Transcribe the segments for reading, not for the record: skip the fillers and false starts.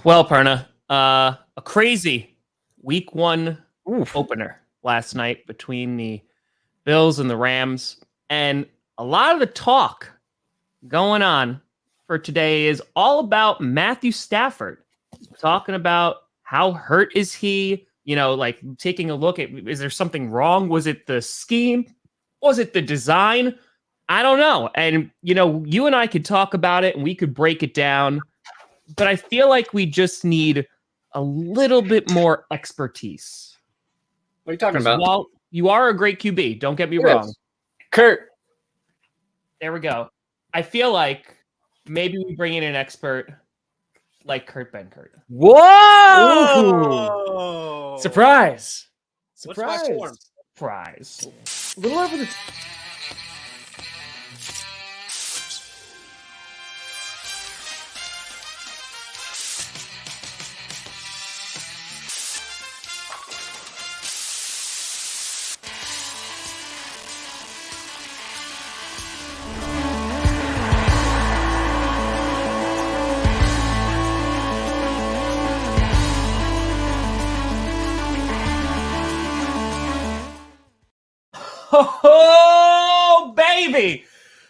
Well, Perna, a crazy week one Oof. opener last night between the Bills and the Rams. And a lot of the talk going on for today is all about Matthew Stafford. Talking about how hurt is he? You know, like taking a look at, is there something wrong? Was it the scheme? Was it the design? I don't know. And, you know, you and I could talk about it and we could break it down. But I feel like we just need a little bit more expertise. What are you talking about? While you are a great QB, don't get me wrong. Kurt. There we go. I feel like maybe we bring in an expert like Kurt Benkert. Whoa! Surprise! What's my form? Surprise. A little over the. Oh, baby!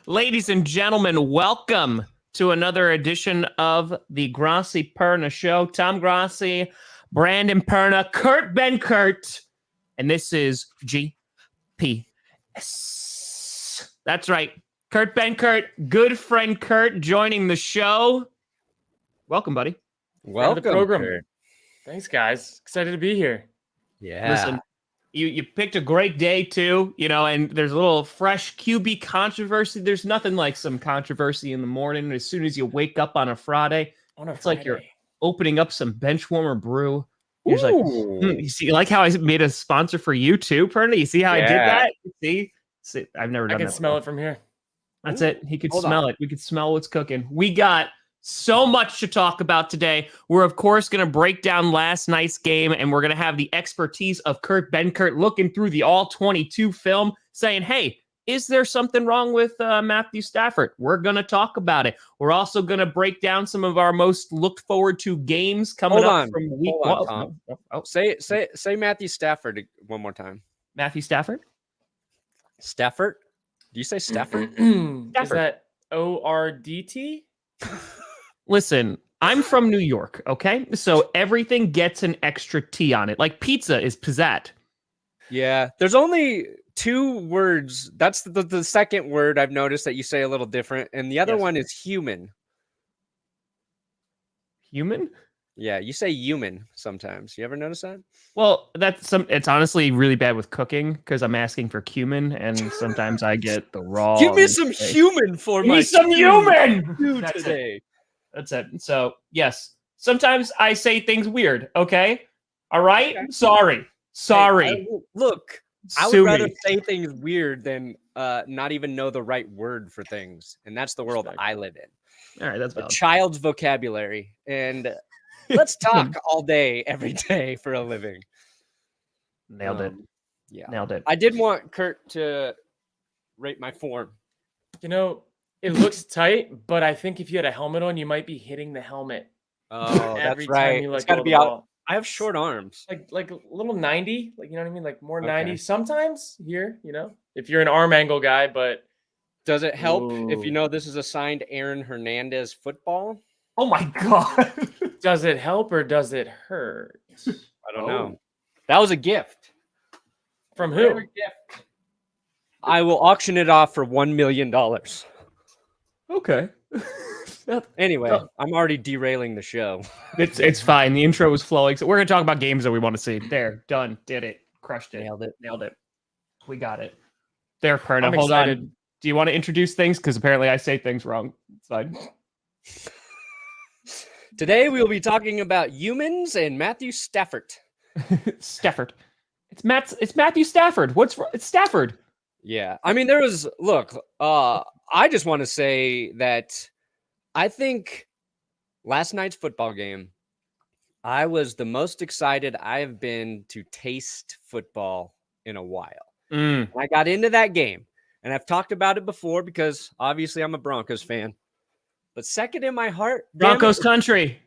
Ladies and gentlemen, welcome to another edition of the Grossi Perna Show. Tom Grossi, Brandon Perna, Kurt Benkert, and this is GPS. That's right. Kurt Benkert, good friend Kurt, joining the show. Welcome, buddy. Welcome, the program. Kurt. Thanks, guys. Excited to be here. Yeah. Listen, you picked a great day too, you know, and there's a little fresh QB controversy. There's nothing like some controversy in the morning. As soon as you wake up on a Friday, it's like you're opening up some bench warmer brew. You're just like, you see, like how I made a sponsor for you too, Perna? You see how I did that? See, I've never done that. I can smell it from here. That's it. He could smell it. We could smell what's cooking. We got so much to talk about today. We're, of course, going to break down last night's game, and we're going to have the expertise of Kurt Benkert looking through the all-22 film, saying, hey, is there something wrong with Matthew Stafford? We're going to talk about it. We're also going to break down some of our most looked forward to games coming up from week one. Tom. Say Matthew Stafford one more time. Matthew Stafford? Stafford? Do you say Stafford? Is that O-R-D-T? Listen, I'm from New York, okay? So everything gets an extra T on it. Like pizza is pizzette. Yeah. There's only two words. That's the second word I've noticed that you say a little different. And the other one is human. Human? Yeah, you say human sometimes. You ever notice that? Well, it's honestly really bad with cooking because I'm asking for cumin and sometimes I get the raw. Give me some human for my human food today. That's it. So, yes, sometimes I say things weird, okay? All right? Okay. Sorry. Hey, look, I would rather say things weird than not even know the right word for things. And that's the world I live in. All right, that's valid. A child's vocabulary. And let's talk all day, every day for a living. Nailed it. Yeah. Nailed it. I did want Kurt to rate my form. You know, it looks tight, but I think if you had a helmet on, you might be hitting the helmet. Oh, that's right. It's got to be out. I have short arms. Like a little 90, like, you know what I mean? Like more 90 sometimes here, you know, if you're an arm angle guy, but. Does it help if you know this is a signed Aaron Hernandez football? Oh my God. Does it help or does it hurt? I don't know. That was a gift. From who? Gift. I will auction it off for $1 million. Okay. Anyway, I'm already derailing the show. It's fine. The intro was flowing. So we're going to talk about games that we want to see. There. Done. Did it. Crushed it. Nailed it. We got it. There, Perna. Hold on. Do you want to introduce things? Because apparently I say things wrong. It's fine. Today we will be talking about humans and Matthew Stafford. Stafford. It's Matthew Stafford. It's Stafford. Yeah. I mean, I just want to say that I think last night's football game, I was the most excited I have been to taste football in a while. I got into that game, and I've talked about it before because obviously I'm a Broncos fan. But second in my heart, Broncos country.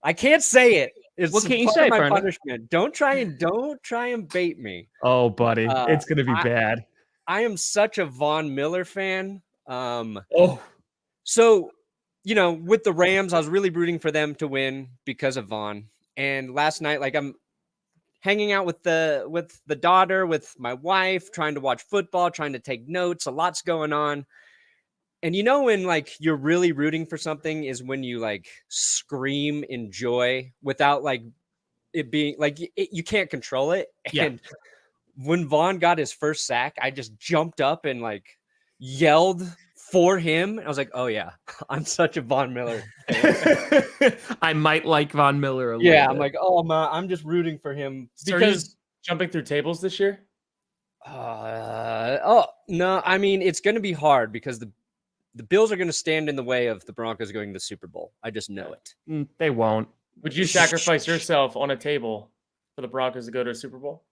I can't say it. It's What can't you part say, of my Perna? punishment. Don't try and bait me. Oh, buddy, it's gonna be bad. I am such a Von Miller fan. Oh, So, with the Rams, I was really rooting for them to win because of Von. And last night, like I'm hanging out with the daughter, with my wife, trying to watch football, trying to take notes. A lot's going on. And when like you're really rooting for something is when you like scream in joy without like it being like you can't control it. Yeah. And when Vaughn got his first sack, I just jumped up and like yelled for him. I was like, oh yeah, I'm such a Von Miller fan. I might like Von Miller a little Yeah, bit. I'm like, oh man, I'm just rooting for him So are you because jumping through tables this year? oh no, I mean it's gonna be hard because the Bills are gonna stand in the way of the Broncos going to the Super Bowl. I just know it. They won't. Would you sacrifice yourself on a table for the Broncos to go to a Super Bowl?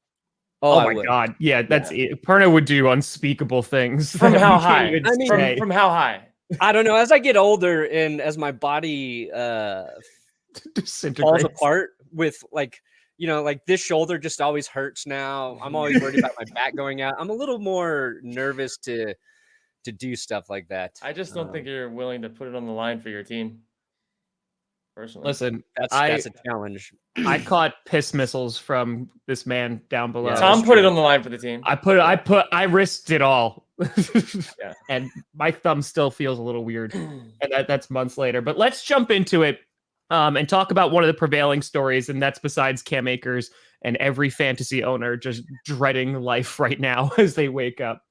Oh I my would. God. Yeah, that's it. Perna would do unspeakable things. From that how we can't high? even I mean, say. From how high? I don't know. As I get older and as my body falls Disintegrates. apart with like this shoulder just always hurts now. I'm always worried about my back going out. I'm a little more nervous to do stuff like that. I just don't think you're willing to put it on the line for your team. Personally, Listen, That's a challenge. I caught piss missiles from this man down below. Yeah, Tom that's put it true. on the line for the team. I risked it all. Yeah. And my thumb still feels a little weird. And that's months later. But let's jump into it and talk about one of the prevailing stories. And that's besides Cam Akers and every fantasy owner just dreading life right now as they wake up.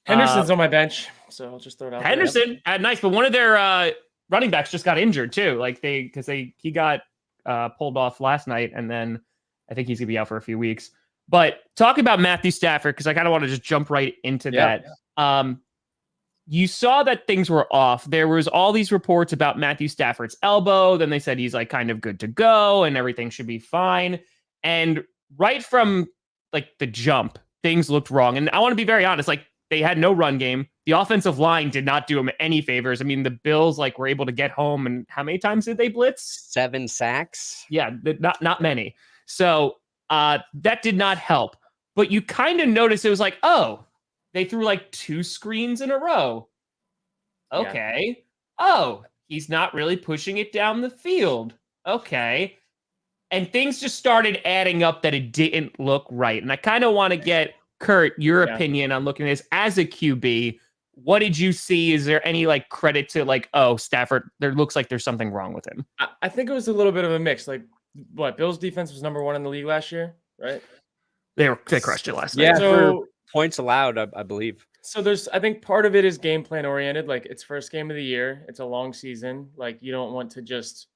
Henderson's on my bench, so I'll just throw it out. Henderson, nice, but one of their running backs just got injured too. Like he got pulled off last night, and then I think he's gonna be out for a few weeks. But talking about Matthew Stafford, because I kind of want to just jump right into that. You saw that things were off. There was all these reports about Matthew Stafford's elbow. Then they said he's like kind of good to go and everything should be fine. And right from like the jump, things looked wrong. And I want to be very honest, like they had no run game. The offensive line did not do him any favors. I mean, the Bills like were able to get home, and how many times did they blitz? 7 sacks. Yeah, not many. So that did not help. But you kind of notice it was like, oh, they threw like 2 screens in a row. Okay. Yeah. Oh, he's not really pushing it down the field. Okay. And things just started adding up that it didn't look right. And I kind of want to get, Kurt, your opinion on looking at this as a QB. What did you see? Is there any like credit to like, oh, Stafford, there looks like there's something wrong with him? I think it was a little bit of a mix. Like, what, Bills defense was number 1 in the league last year, right? They crushed it last night. Yeah, So for points allowed, I believe. So I think part of it is game plan oriented. Like it's first game of the year. It's a long season. Like you don't want to just,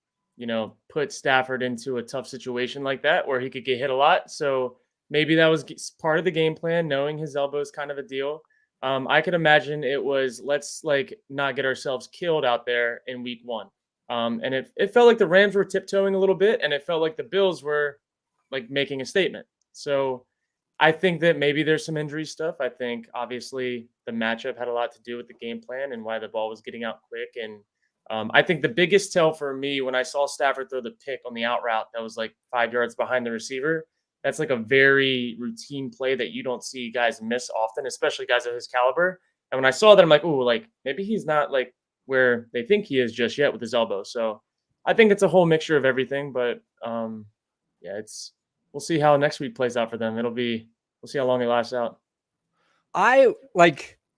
put Stafford into a tough situation like that where he could get hit a lot. So maybe that was part of the game plan, knowing his elbow is kind of a deal. I could imagine it was, let's like not get ourselves killed out there in week 1. And it felt like the Rams were tiptoeing a little bit, and it felt like the Bills were like making a statement. So I think that maybe there's some injury stuff. I think obviously the matchup had a lot to do with the game plan and why the ball was getting out quick. And I think the biggest tell for me when I saw Stafford throw the pick on the out route that was like 5 yards behind the receiver, that's like a very routine play that you don't see guys miss often, especially guys of his caliber. And when I saw that, I'm like, oh, like maybe he's not like where they think he is just yet with his elbow. So I think it's a whole mixture of everything. But we'll see how next week plays out for them. We'll see how long it lasts out.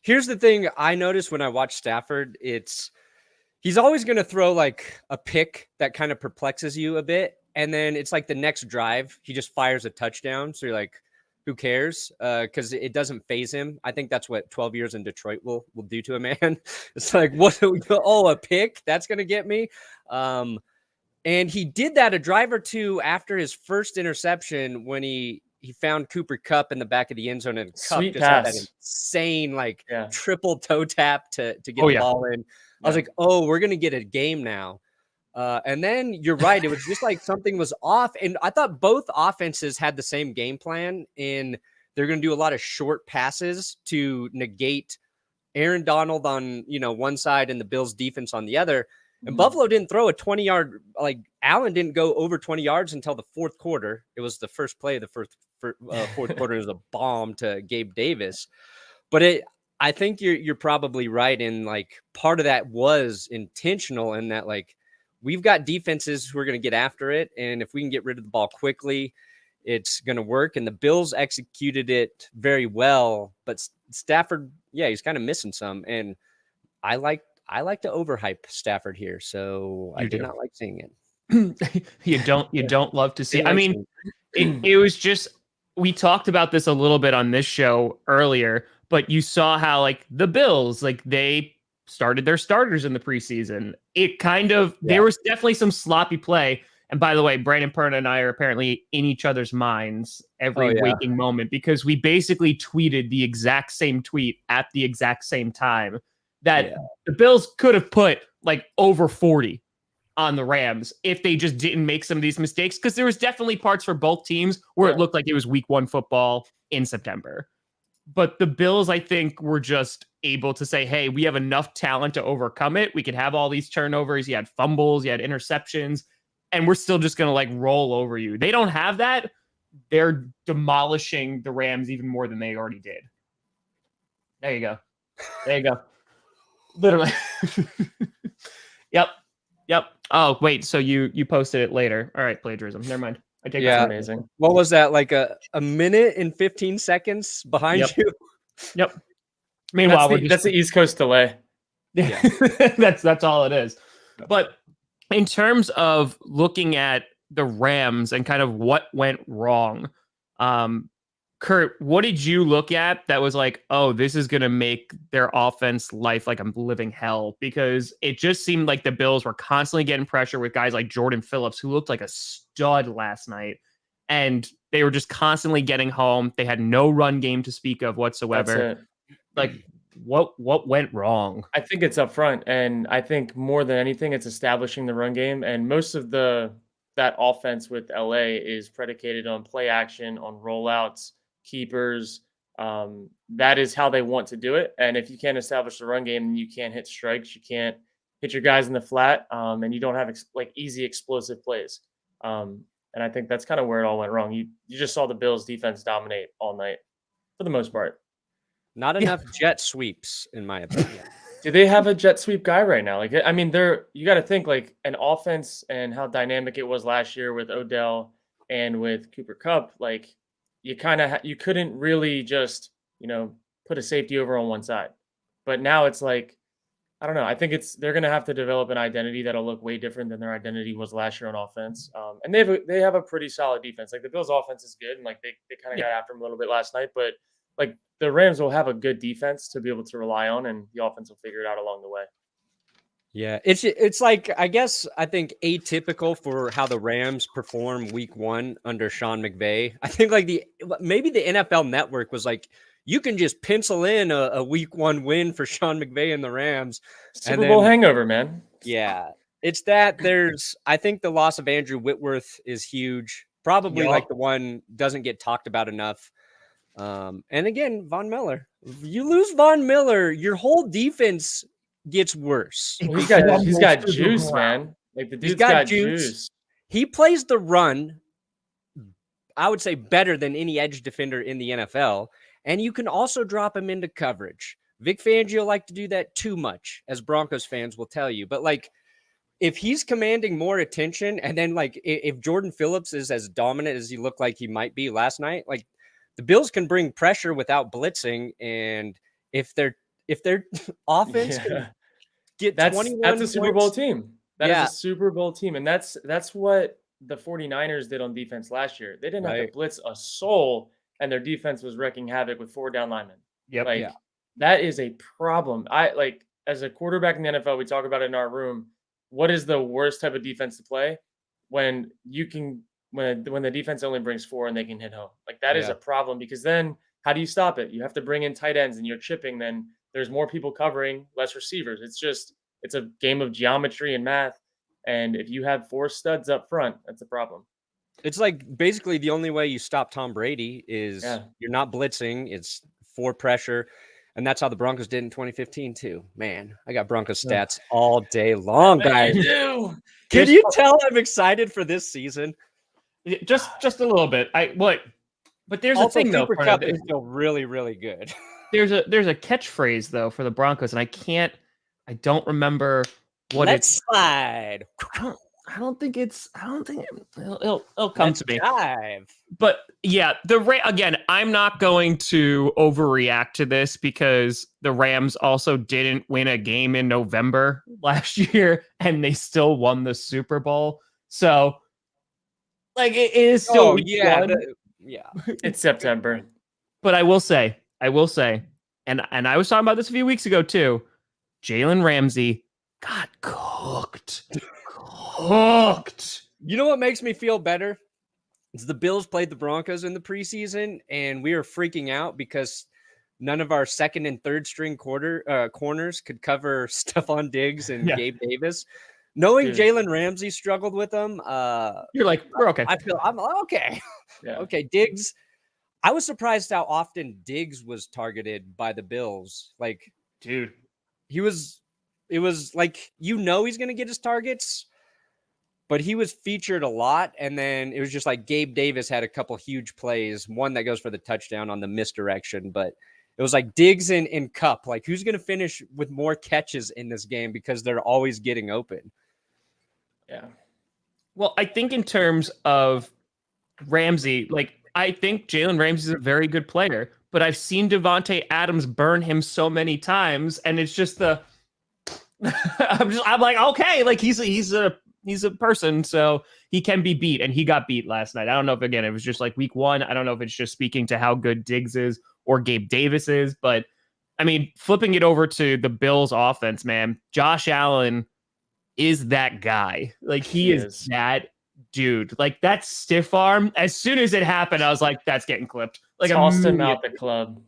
Here's the thing I noticed when I watch Stafford. He's always going to throw like a pick that kind of perplexes you a bit. And then it's like the next drive, he just fires a touchdown. So you're like, who cares? Because it doesn't phase him. I think that's what 12 years in Detroit will do to a man. It's like, what? Oh, a pick? That's going to get me. And he did that a drive or two after his first interception when he found Cooper Kupp in the back of the end zone, and Kupp just had that insane triple toe tap to get the ball in. I was like, oh, we're going to get a game now. And then you're right. It was just like something was off. And I thought both offenses had the same game plan, and they're going to do a lot of short passes to negate Aaron Donald on, one side and the Bills defense on the other. And Buffalo didn't throw a 20-yard, like Allen didn't go over 20 yards until the fourth quarter. It was the first play of the fourth quarter. It was a bomb to Gabe Davis. But I think you're probably right in like part of that was intentional in that like we've got defenses who are going to get after it. And if we can get rid of the ball quickly, it's going to work. And the Bills executed it very well. But Stafford, yeah, he's kind of missing some. And I like to overhype Stafford here. So I did not like seeing it. You don't love to see. I mean, it was just, we talked about this a little bit on this show earlier, but you saw how like the Bills, like they started their starters in the preseason. It kind of, there was definitely some sloppy play. And by the way, Brandon Perna and I are apparently in each other's minds every waking moment because we basically tweeted the exact same tweet at the exact same time that the Bills could have put like over 40 on the Rams if they just didn't make some of these mistakes, because there was definitely parts for both teams where it looked like it was week 1 football in September. But the Bills, I think, were just able to say, hey, we have enough talent to overcome it. We could have all these turnovers. You had fumbles, you had interceptions, and we're still just going to like roll over you. They don't have that. They're demolishing the Rams even more than they already did. There you go. There you go. Literally. Yep. Oh, wait. So you posted it later. All right, plagiarism. Never mind. I take that's amazing. What was that? Like a minute and 15 seconds behind you? Yep. Meanwhile, that's the East Coast delay. Yeah. that's all it is. But in terms of looking at the Rams and kind of what went wrong, Kurt, what did you look at that was like, oh, this is going to make their offense life like a living hell? Because it just seemed like the Bills were constantly getting pressure with guys like Jordan Phillips, who looked like a stud last night. And they were just constantly getting home. They had no run game to speak of whatsoever. Like, what went wrong? I think it's up front. And I think more than anything, it's establishing the run game. And most of that offense with LA is predicated on play action, on rollouts, keepers. That is how they want to do it. And if you can't establish the run game, you can't hit strikes, you can't hit your guys in the flat, and you don't have easy explosive plays. And I think that's kind of where it all went wrong. You just saw the Bills defense dominate all night for the most part. Not enough jet sweeps, in my opinion. Do they have a jet sweep guy right now? Like, I mean, you got to think like an offense and how dynamic it was last year with Odell and with Cooper Kupp. Like, you you couldn't really just, put a safety over on one side. But now it's like, I don't know. I think they're going to have to develop an identity that'll look way different than their identity was last year on offense. And they have a pretty solid defense. Like the Bills' offense is good, and like they kind of got after them a little bit last night. But like the Rams will have a good defense to be able to rely on, and the offense will figure it out along the way. Yeah, it's like, I think atypical for how the Rams perform week 1 under Sean McVay. I think like maybe the NFL Network was like, you can just pencil in a week 1 win for Sean McVay and the Rams. Super Bowl hangover, man. Yeah, it's that I think the loss of Andrew Whitworth is huge. Probably like the one doesn't get talked about enough. And again, Von Miller. You lose Von Miller, your whole defense gets worse. He's got juice, man. Like the dude's got juice. He plays the run, I would say, better than any edge defender in the NFL. And you can also drop him into coverage. Vic Fangio liked to do that too much, as Broncos fans will tell you. But like, if he's commanding more attention, and then like if Jordan Phillips is as dominant as he looked like he might be last night, like the Bills can bring pressure without blitzing. And if their offense can get 21 that's a Super Bowl team. That is a Super Bowl team. And that's what the 49ers did on defense last year. They didn't have to blitz a soul, and their defense was wrecking havoc with 4 down linemen. That is a problem. As a quarterback in the NFL, we talk about it in our room. What is the worst type of defense to play? When the defense only brings 4 and they can hit home. Like that is a problem, because then how do you stop it? You have to bring in tight ends, and you're chipping. Then there's more people covering, less receivers. It's a game of geometry and math. And if you have 4 studs up front, that's a problem. It's like basically the only way you stop Tom Brady is you're not blitzing. It's 4 pressure. And that's how the Broncos did in 2015 too. Man, I got Broncos stats all day long, guys. Can you tell I'm excited for this season? Just a little bit. But there's Also, a thing though. Cooper Kupp is still really, really good. There's a catchphrase though for the Broncos, and I don't remember what Let's slide. I don't think it'll come to me. Dive. But yeah, again, I'm not going to overreact to this because the Rams also didn't win a game in November last year and they still won the Super Bowl. So like it is still yeah. It's September. But I will say, and I was talking about this a few weeks ago too. Jalen Ramsey got cooked. You know what makes me feel better? It's the Bills played the Broncos in the preseason, and we were freaking out because none of our second and third string corners could cover Stefon Diggs and Gabe Davis. Knowing Jalen Ramsey struggled with them, you're like, we're okay. I'm okay. Yeah. Okay, Diggs. I was surprised how often Diggs was targeted by the Bills. Like, dude, it was like, he's going to get his targets, but he was featured a lot. And then it was just like Gabe Davis had a couple huge plays, one that goes for the touchdown on the misdirection. But it was like Diggs and Kupp. Like, who's going to finish with more catches in this game because they're always getting open? Yeah. Well, I think in terms of Ramsey, like, I think Jalen Ramsey is a very good player, but I've seen Devontae Adams burn him so many times, and it's just I'm like, okay, like he's a person, so he can be beat, and he got beat last night. I don't know if, again, it was just like week one. I don't know if it's just speaking to how good Diggs is or Gabe Davis is, but I mean, flipping it over to the Bills offense, man, Josh Allen is that guy. Like, he is that dude. Like, that stiff arm, as soon as it happened, I was like, that's getting clipped. Like, tossed him out the club.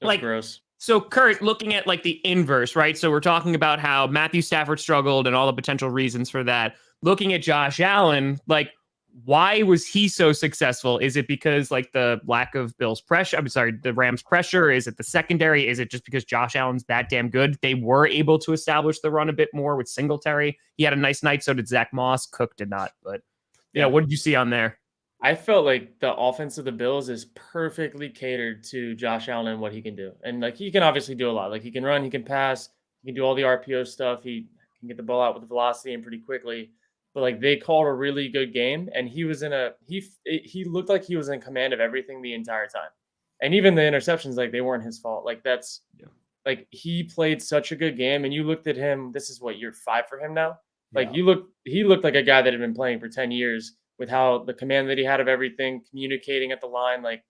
Like, gross. So, Kurt, looking at like the inverse, right? So we're talking about how Matthew Stafford struggled and all the potential reasons for that. Looking at Josh Allen, like, why was he so successful? Is it because like the lack of Bills pressure? I'm sorry, the Rams pressure? Is it the secondary? Is it just because Josh Allen's that damn good? They were able to establish the run a bit more with Singletary. He had a nice night. So did Zach Moss. Cook did not. But yeah, what did you see on there? I felt like the offense of the Bills is perfectly catered to Josh Allen and what he can do. And like, he can obviously do a lot. Like, he can run, he can pass, he can do all the RPO stuff. He can get the ball out with velocity and pretty quickly. But like, they called a really good game, and he was he looked like he was in command of everything the entire time. And even the interceptions, like, they weren't his fault. Like, like, he played such a good game, and you looked at him. This is what, year 5 for him now. Like, he looked like a guy that had been playing for 10 years with how the command that he had of everything, communicating at the line. Like,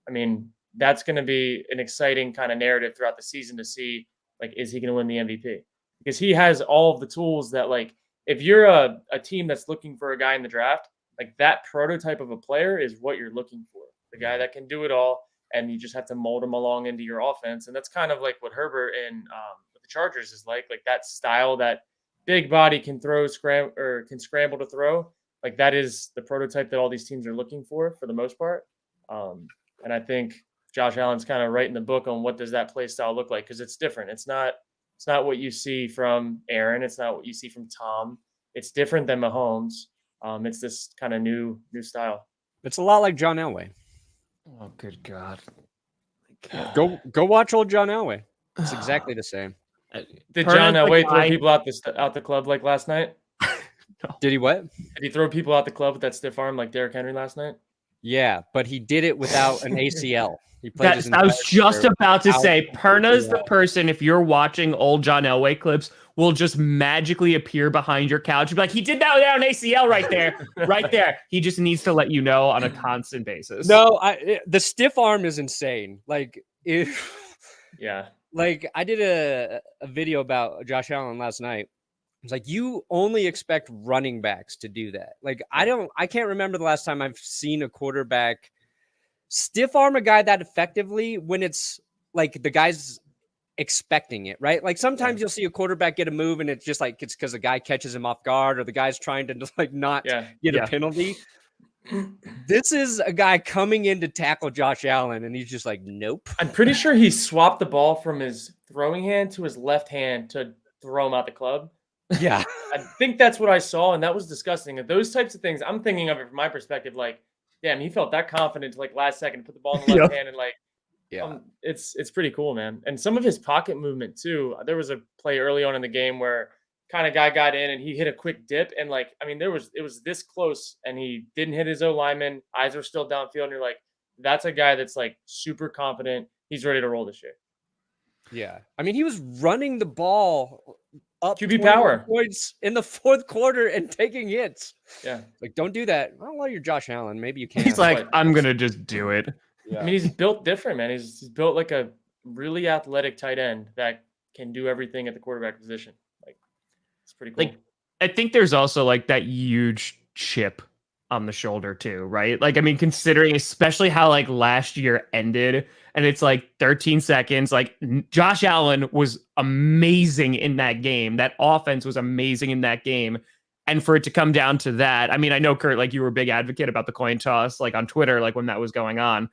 I mean, that's going to be an exciting kind of narrative throughout the season to see, like, is he going to win the MVP? Because he has all of the tools that, like, if you're a team that's looking for a guy in the draft, like, that prototype of a player is what you're looking for. The guy that can do it all, and you just have to mold him along into your offense. And that's kind of like what Herbert and the Chargers is like that style, that big body can scramble to throw. Like, that is the prototype that all these teams are looking for the most part. And I think Josh Allen's kind of writing the book on what does that play style look like, because it's different. It's not what you see from Aaron. It's not what you see from Tom. It's different than Mahomes. It's this kind of new style. It's a lot like John Elway. Oh, good God. Go watch old John Elway. It's exactly the same. Did John Elway throw people out the club like last night? No. Did he what? Did he throw people out the club with that stiff arm like Derrick Henry last night? Yeah, but he did it without an ACL. He played I was just about to say, Perna's the person, if you're watching old John Elway clips, will just magically appear behind your couch and be like, he did that without an ACL right there. Right there. He just needs to let you know on a constant basis. No, the stiff arm is insane. Like, like, I did a video about Josh Allen last night. It's like, you only expect running backs to do that. Like, I can't remember the last time I've seen a quarterback stiff arm a guy that effectively when it's like the guy's expecting it, right? Like, sometimes you'll see a quarterback get a move and it's just like, it's because the guy catches him off guard or the guy's trying to like not get a penalty. This is a guy coming in to tackle Josh Allen, and he's just like, nope. I'm pretty sure he swapped the ball from his throwing hand to his left hand to throw him out the club. Yeah. I think that's what I saw, and that was disgusting. And those types of things, I'm thinking of it from my perspective, like, damn, he felt that confident to like last second, put the ball in the left hand, and like, it's pretty cool, man. And some of his pocket movement too. There was a play early on in the game where kind of guy got in and he hit a quick dip, and like, I mean, it was this close, and he didn't hit his O lineman. Eyes were still downfield, and you're like, that's a guy that's like super confident. He's ready to roll this year. Yeah. I mean, he was running the ball up QB power points in the fourth quarter and taking hits. Yeah. Like, don't do that. I don't know you're Josh Allen. Maybe you can. He's like, I'm going to just do it. Yeah. I mean, he's built different, man. He's built like a really athletic tight end that can do everything at the quarterback position. Like, it's pretty cool. Like, I think there's also like that huge chip on the shoulder too, right? Like, I mean, considering especially how like last year ended and it's like 13 seconds, like Josh Allen was amazing in that game. That offense was amazing in that game. And for it to come down to that, I mean, I know, Kurt, like you were a big advocate about the coin toss, like on Twitter, like when that was going on.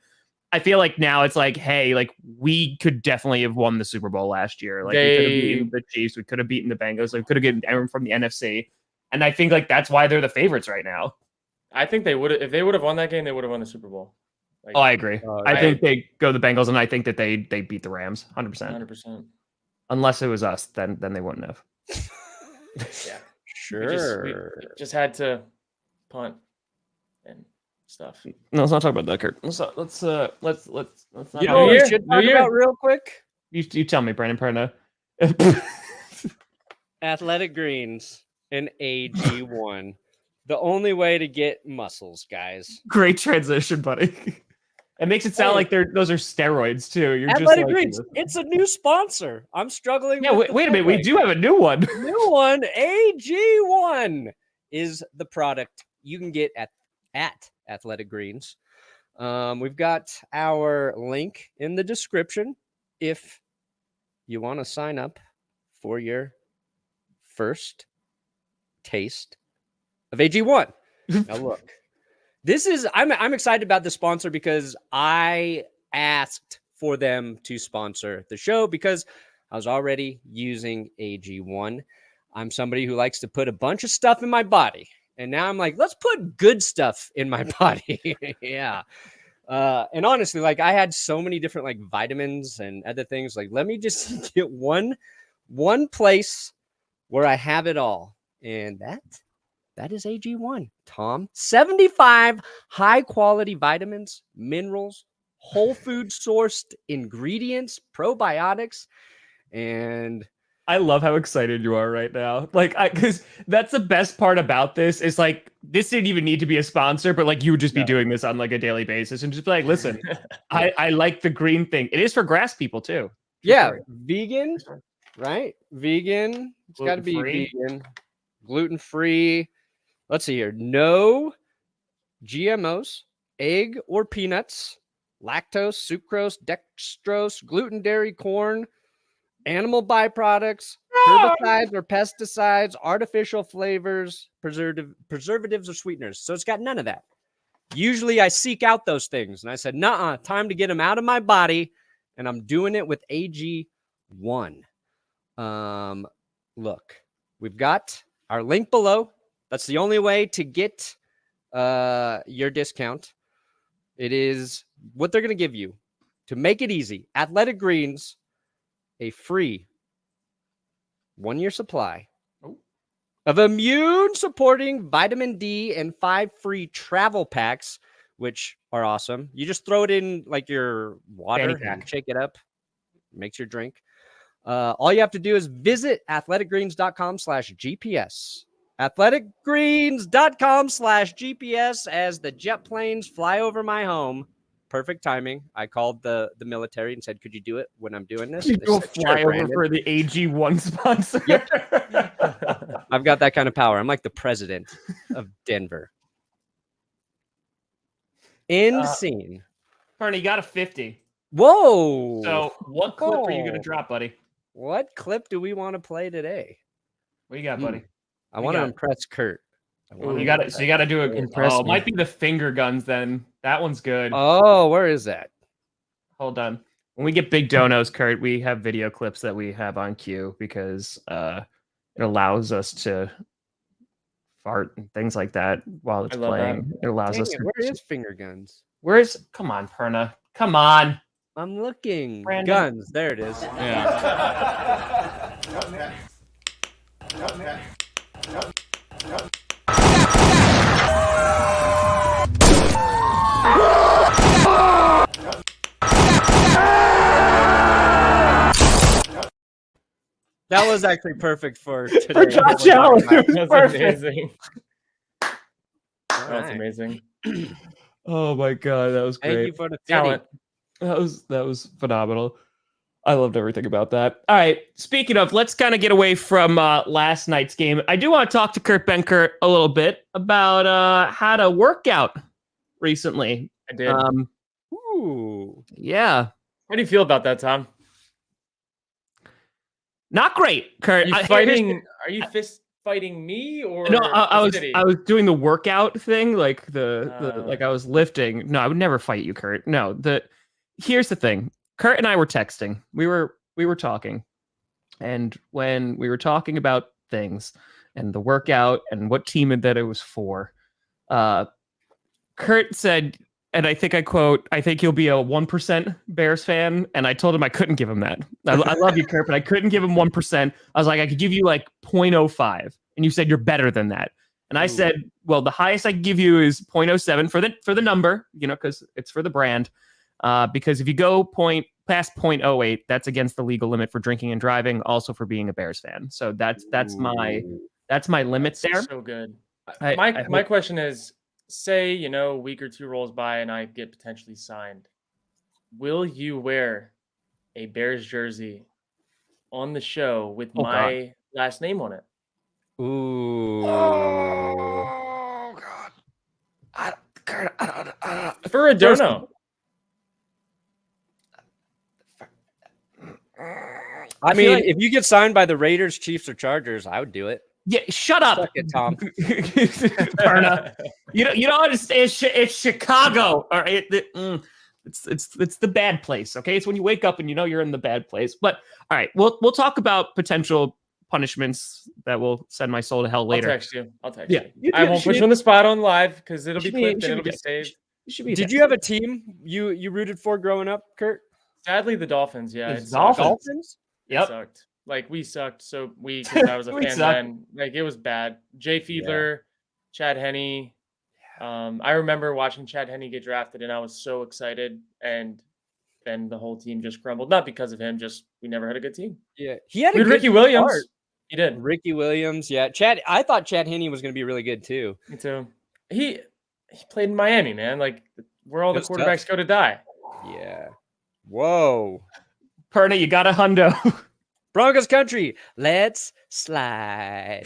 I feel like now it's like, hey, like we could definitely have won the Super Bowl last year. Like we could have beaten the Chiefs, we could have beaten the Bengals, we could have gotten everyone from the NFC. And I think like that's why they're the favorites right now. I think they would have, if they would have won that game, they would have won the Super Bowl. Like, I agree. I think they go the Bengals, and I think that they beat the Rams 100%. 100%. Unless it was us, then they wouldn't have. Yeah, sure. We just had to punt and stuff. No, let's not talk about that, Kurt. Let's not. You know what we should talk about real quick? You tell me, Brandon Perna. Athletic Greens and AG1. The only way to get muscles, guys. Great transition, buddy. It makes it sound like those are steroids too. You're Athletic just Greens. It's a new sponsor. I'm struggling. Yeah, wait a minute. We do have a new one. New one. AG1 is the product you can get at Athletic Greens. We've got our link in the description if you want to sign up for your first taste of AG1. Now look, I'm excited about the sponsor because I asked for them to sponsor the show because I was already using AG1. I'm somebody who likes to put a bunch of stuff in my body. And now I'm like, let's put good stuff in my body. Yeah. And honestly, like I had so many different like vitamins and other things. Like, let me just get one place where I have it all. And that is AG1, Tom. 75 high-quality vitamins, minerals, whole food sourced ingredients, probiotics, and I love how excited you are right now. Like, because that's the best part about this is like, this didn't even need to be a sponsor, but like you would just be doing this on like a daily basis and just be like, listen, I like the green thing. It is for grass people too. Yeah, vegan, right? Vegan. It's got to be vegan, gluten-free. Let's see here. No GMOs, egg or peanuts, lactose, sucrose, dextrose, gluten, dairy, corn, animal byproducts, herbicides or pesticides, artificial flavors, preservatives or sweeteners. So it's got none of that. Usually I seek out those things. And I said, nuh-uh, time to get them out of my body. And I'm doing it with AG1. Look, we've got our link below. That's the only way to get your discount. It is what they're going to give you to make it easy. Athletic Greens, a free 1-year supply of immune-supporting vitamin D and 5 free travel packs, which are awesome. You just throw it in like your water and shake it up. Makes your drink. All you have to do is visit athleticgreens.com/GPS. athleticgreens.com/GPS as the jet planes fly over my home. Perfect timing. I called the military and said, could you do it when I'm doing this? You go fly over for the AG1 sponsor. Yep. I've got that kind of power. I'm like the president of Denver. Insane. Bernie, you got a 50. Whoa. So what clip are you going to drop, buddy? What clip do we want to play today? What you got, buddy? I want to impress Kurt. You got to. So you got to do it. Impress Oh, it me. might be the finger guns then. That one's good. Oh, where is that? Hold on. When we get big donos, Kurt, we have video clips that we have on cue because it allows us to fart and things like that while it's I love that. playing. It allows Dang us it, to. where is finger guns? Where's? Come on, Perna. Come on. I'm looking. Brandon. Guns. There it is. Yeah. That was actually perfect for today. For Josh Allen. That's Perfect. amazing. All That's right. amazing. Oh my god, that was Thank great. you for the Talent. That was phenomenal. I loved everything about that. All right, speaking of, let's kind of get away from last night's game. I do want to talk to Kurt Benkert a little bit about how to work out recently. I did. Ooh. Yeah, How do you feel about that, Tom? not great, Kurt. Are you fighting? Are you fist fighting me or No, I the was city? I was doing the workout thing, like the Uh. like I was lifting. No, I would never fight you, Kurt. No, here's the thing. Kurt and I were texting. We were talking, and when we were talking about things and the workout and what team that it was for, Kurt said, and I think I quote, "I think he'll be a 1% Bears fan." And I told him I couldn't give him that. I love you, Kurt, but I couldn't give him 1%. I was like, I could give you like 0.05, and you said you're better than that. And I Ooh. said, well, the highest I can give you is 0.07 for the number, because it's for the brand. Because if you go past 0.08, that's against the legal limit for drinking and driving, also for being a Bears fan. So that's my limit there. So good. I My hope- question is, say, a week or two rolls by and I get potentially signed. Will you wear a Bears jersey on the show with Oh, my last name on it? Ooh. Oh God! For a dono. I feel mean, like- if you get signed by the Raiders, Chiefs, or Chargers, I would do it. Yeah, shut up, Suck it, Tom. Perna. You don't understand. It's Chicago. All right, it's the bad place. Okay, it's when you wake up and you're in the bad place. But all right, we'll talk about potential punishments that will send my soul to hell later. I'll text Yeah. you. I won't put you on the spot on live because it'll be Should be- clipped should and it'll be- be saved. Did you have a team you rooted for growing up, Kurt? Sadly, the Dolphins. Yeah, The it sucked. Dolphins? It Yep. sucked. Like we sucked. So because I was a We fan sucked. then. Like it was bad. Jay Fiedler, Chad Henne. I remember watching Chad Henne get drafted, and I was so excited. And then the whole team just crumbled. Not because of him, just we never had a good team. Yeah, he had We a had good Ricky Williams. start. He did. Ricky Williams, yeah. I thought Chad Henne was going to be really good too. Me too. He played in Miami, man. Like where all the That's quarterbacks tough. go to die. Yeah. Whoa. Perna, you got a hundo. Broncos country, let's slide.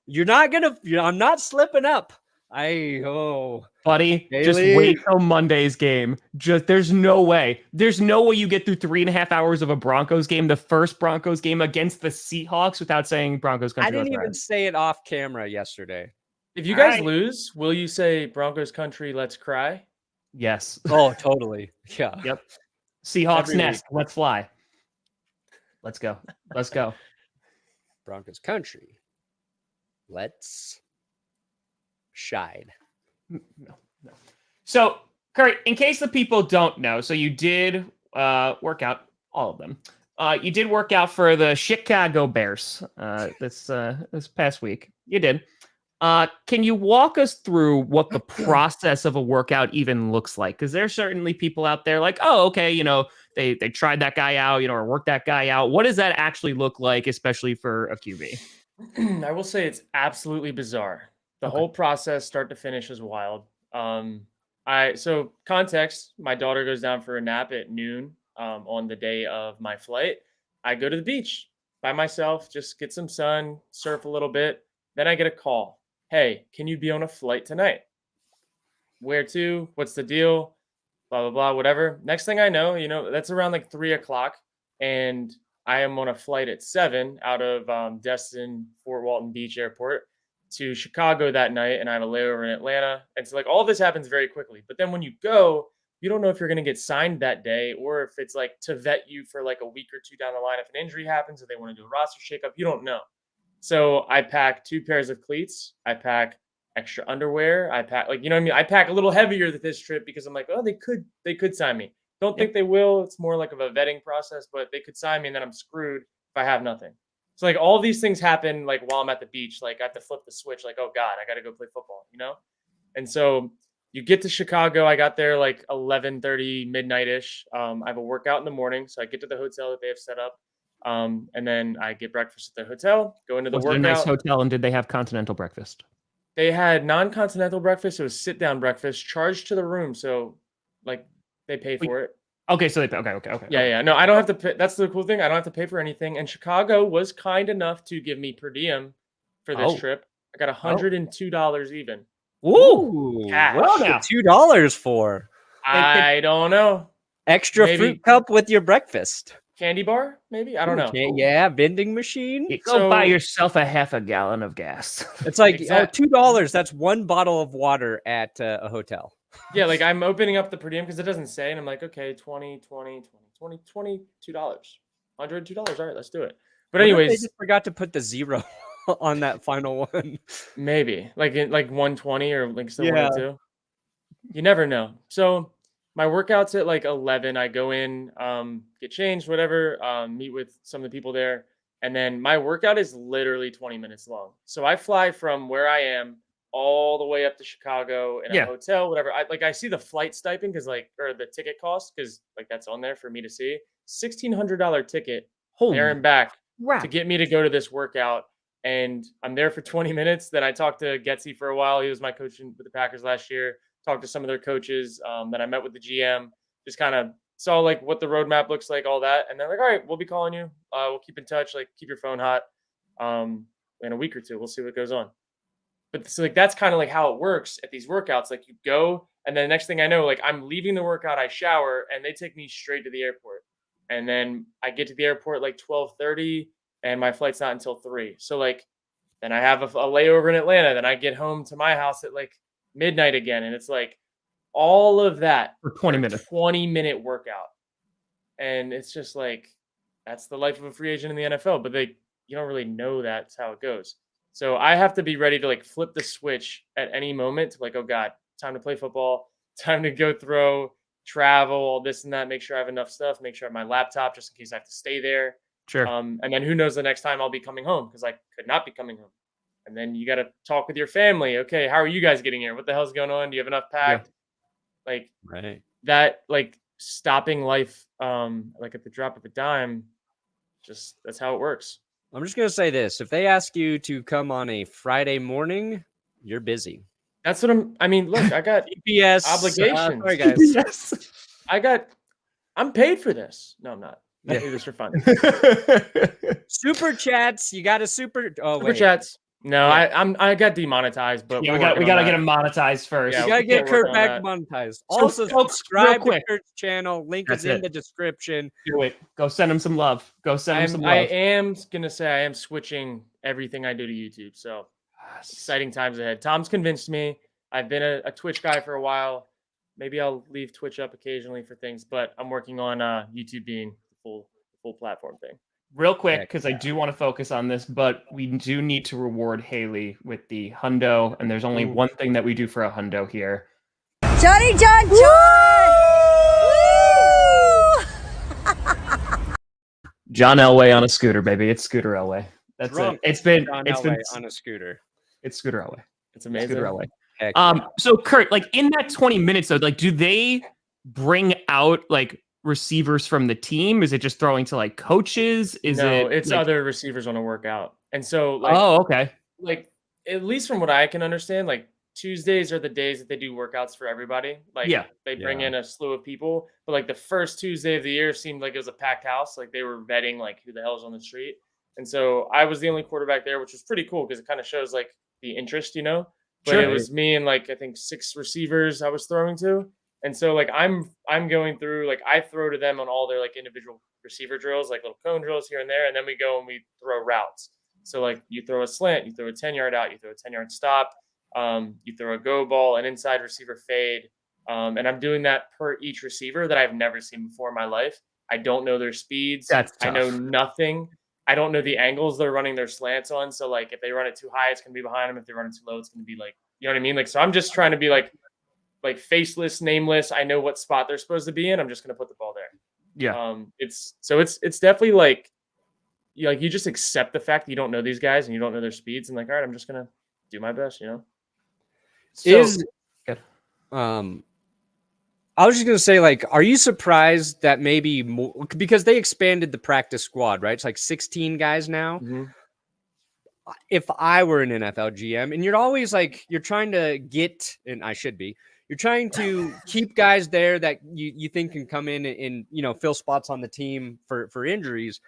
I'm not slipping up. Buddy, just Haley. wait till Monday's game. There's no way. There's no way you get through 3.5 hours of a Broncos game, the first Broncos game against the Seahawks, without saying Broncos country. I didn't let's even ride. say it off camera yesterday. If you All guys right. lose, will you say Broncos country, let's cry? Yes. Oh, totally. Yeah. Yep. Seahawks Every nest. Let's fly. Let's go. Let's go. Broncos country, let's shine. No. So, Kurt, in case the people don't know, so you did work out, all of them. You did work out for the Chicago Bears this past week. You did. Can you walk us through what the process of a workout even looks like? Because there's certainly people out there like, oh, okay, they tried that guy out, or worked that guy out. What does that actually look like, especially for a QB? I will say it's absolutely bizarre. The whole process, start to finish, is wild. So context, my daughter goes down for a nap at noon on the day of my flight. I go to the beach by myself, just get some sun, surf a little bit. Then I get a call. Hey, can you be on a flight tonight? Where to? What's the deal? Blah, blah, blah, whatever. Next thing I know, that's around like 3:00. And I am on a flight at 7 out of Destin, Fort Walton Beach Airport. to Chicago that night, and I have a layover in Atlanta. And so like all this happens very quickly. But then when you go, you don't know if you're going to get signed that day or if it's like to vet you for like a week or two down the line if an injury happens or they want to do a roster shakeup. You don't know. So I pack 2 pairs of cleats. I pack extra underwear. I pack like, you know what I mean? I pack a little heavier this trip because I'm like, oh, they could sign me. Don't think they will. It's more like of a vetting process, but they could sign me and then I'm screwed if I have nothing. So like all these things happen like while I'm at the beach. Like I have to flip the switch. Like, oh God, I got to go play football, you know? And so you get to Chicago. I got there like 11:30 midnight-ish. I have a workout in the morning. So I get to the hotel that they have set up. And then I get breakfast at the hotel, go into the Was it a workout. nice hotel, and did they have continental breakfast? They had non-continental breakfast. It was sit-down breakfast charged to the room. So like they pay for it. Okay, so they okay. Yeah. No, I don't have to pay. That's the cool thing. I don't have to pay for anything. And Chicago was kind enough to give me per diem for this trip. I got $102 even. Ooh, cash. well now. $2 for I don't know. extra Maybe. fruit cup with your breakfast. Candy bar, maybe? I don't know. Okay, yeah, vending machine. You go buy yourself a half a gallon of gas. It's like Exactly. $2. That's one bottle of water at a hotel. Yeah, like I'm opening up the per diem because it doesn't say. And I'm like, okay, $22. $102. All right, let's do it. But What if anyways, they just forgot to put the 0 on that final one. maybe like 120 or like still Yeah. 102. You never know. So my workout's at like 11. I go in, get changed, whatever, meet with some of the people there. And then my workout is literally 20 minutes long. So I fly from where I am all the way up to Chicago in a hotel, whatever. I see the flight stipend or the ticket cost because like that's on there for me to see. $1,600 ticket there and back to get me to go to this workout. And I'm there for 20 minutes. Then I talked to Getsy for a while. He was my coach with the Packers last year. Talked to some of their coaches. Then I met with the GM. Just kind of saw like what the roadmap looks like, all that. And they're like, all right, we'll be calling you. We'll keep in touch. Like keep your phone hot. In a week or two, we'll see what goes on. But so like that's kind of like how it works at these workouts. Like you go, and then the next thing I know, like I'm leaving the workout, I shower, and they take me straight to the airport. And then I get to the airport like 12:30, and my flight's not until 3. So like then I have a layover in Atlanta. Then I get home to my house at like midnight again, and it's like all of that for 20 minutes, 20-minute workout. And it's just like that's the life of a free agent in the NFL. But you don't really know that's how it goes. So I have to be ready to like flip the switch at any moment to like, oh God, time to play football, time to go throw, travel, all this and that, make sure I have enough stuff, make sure I have my laptop just in case I have to stay there. Sure. And then who knows the next time I'll be coming home because I could not be coming home. And then you got to talk with your family. Okay, how are you guys getting here? What the hell's going on? Do you have enough packed? Yeah. Like that, like stopping life, like at the drop of a dime. Just that's how it works. I'm just going to say this. If they ask you to come on a Friday morning, you're busy. That's what I mean, look, I got EPS obligations. Sorry, guys. Yes. I'm paid for this. No, I'm not. I do this for fun. Super chats. You got a super. Oh, super chats. No, yeah. I got demonetized, but yeah, we got to get him monetized first. Yeah, you got to get Kurt back monetized. Also, subscribe to Kurt's channel. Link is in the description. Do it. Go send him some love. I am gonna say I am switching everything I do to YouTube. So exciting times ahead. Tom's convinced me. I've been a Twitch guy for a while. Maybe I'll leave Twitch up occasionally for things, but I'm working on YouTube being the full platform thing. Real quick, because I do want to focus on this, but we do need to reward Haley with the hundo, and there's only one thing that we do for a hundo here. Johnny John John Elway on a scooter, baby. It's Scooter Elway. That's it. It's been on a scooter. It's Scooter Elway. It's amazing. Scooter Elway. So Kurt, like in that 20 minutes though, like do they bring out like receivers from the team? Is it just throwing to like coaches? It's like other receivers on a workout. And so like okay. Like at least from what I can understand, like Tuesdays are the days that they do workouts for everybody. Like they bring in a slew of people. But like the first Tuesday of the year seemed like it was a packed house. Like they were vetting like who the hell's on the street. And so I was the only quarterback there, which was pretty cool because it kind of shows like the interest, you know. But it was me and like I think 6 receivers I was throwing to. And so like I'm going through, like I throw to them on all their like individual receiver drills, like little cone drills here and there, and then we go and we throw routes. So like you throw a slant, you throw a 10-yard out, you throw a 10-yard stop, you throw a go ball, an inside receiver fade. And I'm doing that per each receiver that I've never seen before in my life. I don't know their speeds. That's I know tough. nothing. I don't know the angles they're running their slants on. So like if they run it too high, it's gonna be behind them. If they run it too low, it's gonna be like, you know what I mean? Like, so I'm just trying to be like faceless, nameless. I know what spot they're supposed to be in. I'm just gonna put the ball there. Yeah. It's definitely like you just accept the fact that you don't know these guys and you don't know their speeds, and like, all right, I'm just gonna do my best, So, I was just gonna say, like, are you surprised that maybe more, because they expanded the practice squad, right? It's like 16 guys now. mhm. If I were an NFL GM, and you're always like, you're trying to get, and I should be, you're trying to keep guys there that you think can come in and fill spots on the team for injuries.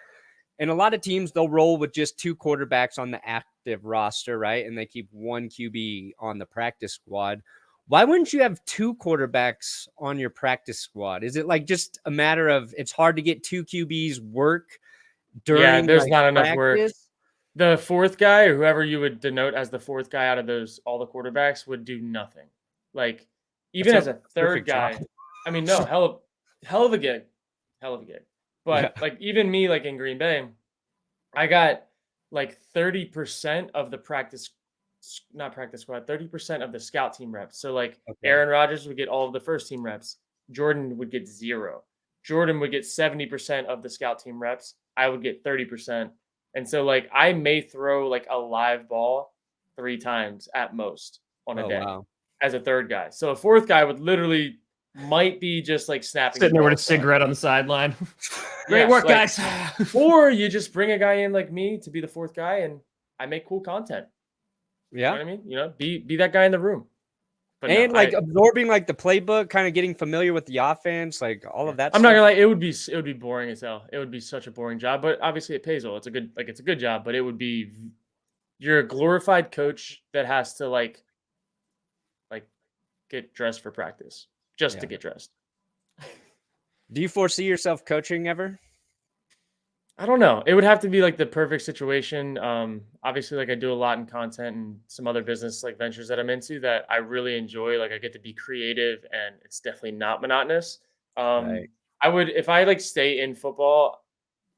And a lot of teams, they'll roll with just 2 quarterbacks on the active roster, right? And they keep 1 QB on the practice squad. Why wouldn't you have 2 quarterbacks on your practice squad? Is it like just a matter of it's hard to get 2 QBs work during There's like, not enough work. practice? The fourth guy, or whoever you would denote as the fourth guy out of all the quarterbacks, would do nothing. Like even That's as a a third perfect guy, job. I mean, no, hell of a gig. But Yeah. like even me, like in Green Bay, I got like 30% of the not practice squad, 30% of the scout team reps. So like Okay. Aaron Rodgers would get all of the first team reps. Jordan would get 0. Jordan would get 70% of the scout team reps. I would get 30%. And so like I may throw like a live ball 3 times at most on a day Wow. as a third guy. So a fourth guy would literally might be just like snapping Sitting the there with ball a across. cigarette on the sideline. Great Yeah, work, like- guys. Or you just bring a guy in like me to be the fourth guy and I make cool content. You know Yeah. what I mean? Be that guy in the room. But And no, like absorbing like the playbook, kind of getting familiar with the offense, like all of that I'm not stuff. gonna lie, it would be boring as hell. It would be such a boring job, but obviously it pays well. It's a good job, but it would be you're a glorified coach that has to like get dressed for practice just to Yeah. get dressed. Do you foresee yourself coaching ever? I don't know. It would have to be like the perfect situation. Obviously, like I do a lot in content and some other business like ventures that I'm into that I really enjoy. Like I get to be creative and it's definitely not monotonous. Right. I would, if I like stay in football,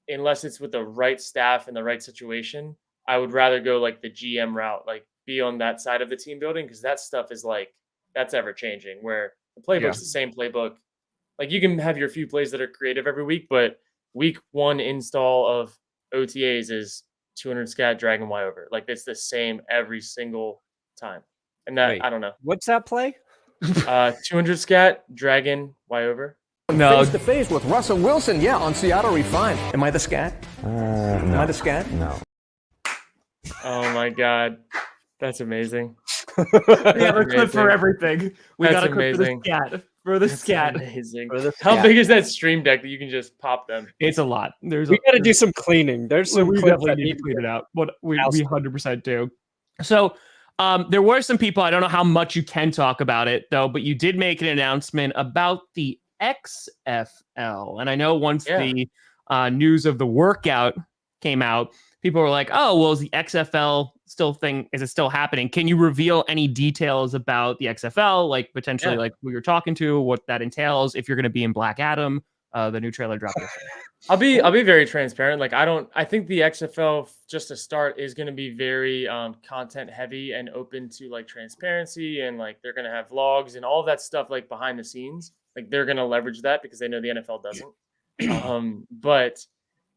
unless it's with the right staff and the right situation, I would rather go like the GM route, like be on that side of the team building because that stuff is like that's ever changing. Where the playbook's the same playbook. Like you can have your few plays that are creative every week, but week 1 install of OTAs is 200 scat dragon Y over. Like it's the same every single time. And that Wait. I don't know. What's that play? 200 scat dragon Y over. No. Face to face with Russell Wilson, on Seattle Refined. Am I the scat? No. Am I the scat? No. Oh my god, that's amazing. We have a clip for Amazing. everything. We That's got a clip amazing. for the scat. For the That's scat. amazing. For the How scat. big is that stream deck that you can just pop them? It's a lot. There's We got to do some cleaning. There's some we clips definitely that need to clean it out. But we ousted. 100% do. So there were some people, I don't know how much you can talk about it though, but you did make an announcement about the XFL. And I know once the news of the workout came out, people were like, oh, well, is the XFL is it still happening? Can you reveal any details about the XFL? Like potentially like who you're talking to, what that entails, if you're going to be in Black Adam, the new trailer dropped yesterday. I'll be very transparent. Like I think the XFL just to start is going to be very content heavy and open to like transparency and like they're going to have vlogs and all of that stuff like behind the scenes. Like they're going to leverage that because they know the NFL doesn't. But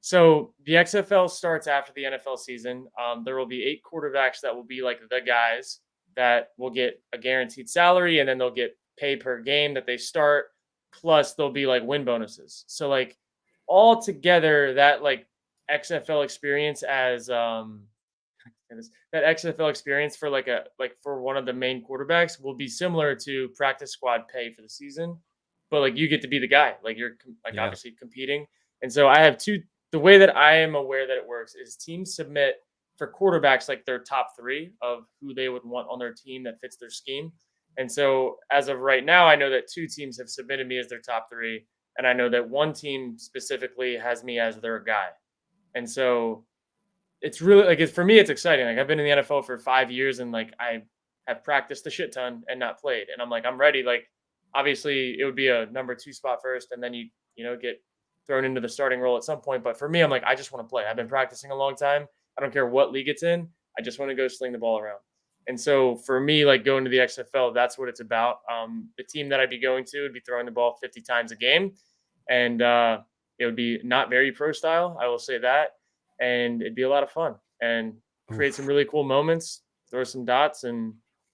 so the XFL starts after the NFL season. There will be 8 quarterbacks that will be like the guys that will get a guaranteed salary and then they'll get paid per game that they start. Plus there'll be like win bonuses. So like all together that like XFL experience as that XFL experience for for one of the main quarterbacks will be similar to practice squad pay for the season. But like you get to be the guy, like you're obviously competing. And so I have the way that I am aware that it works is teams submit for quarterbacks like their top 3 of who they would want on their team that fits their scheme. And so as of right now, I know that 2 teams have submitted me as their top 3. And I know that one team specifically has me as their guy. And so it's really like for me, it's exciting. Like I've been in the NFL for 5 years and like I have practiced a shit ton and not played. And I'm like, I'm ready. Like obviously it would be a number 2 spot first and then you get thrown into the starting role at some point. But for me, I'm like, I just want to play. I've been practicing a long time. I don't care what league it's in. I just want to go sling the ball around. And so for me, like going to the XFL, that's what it's about. The team that I'd be going to would be throwing the ball 50 times a game. And it would be not very pro style, I will say that. And it'd be a lot of fun and create some really cool moments, throw some dots, and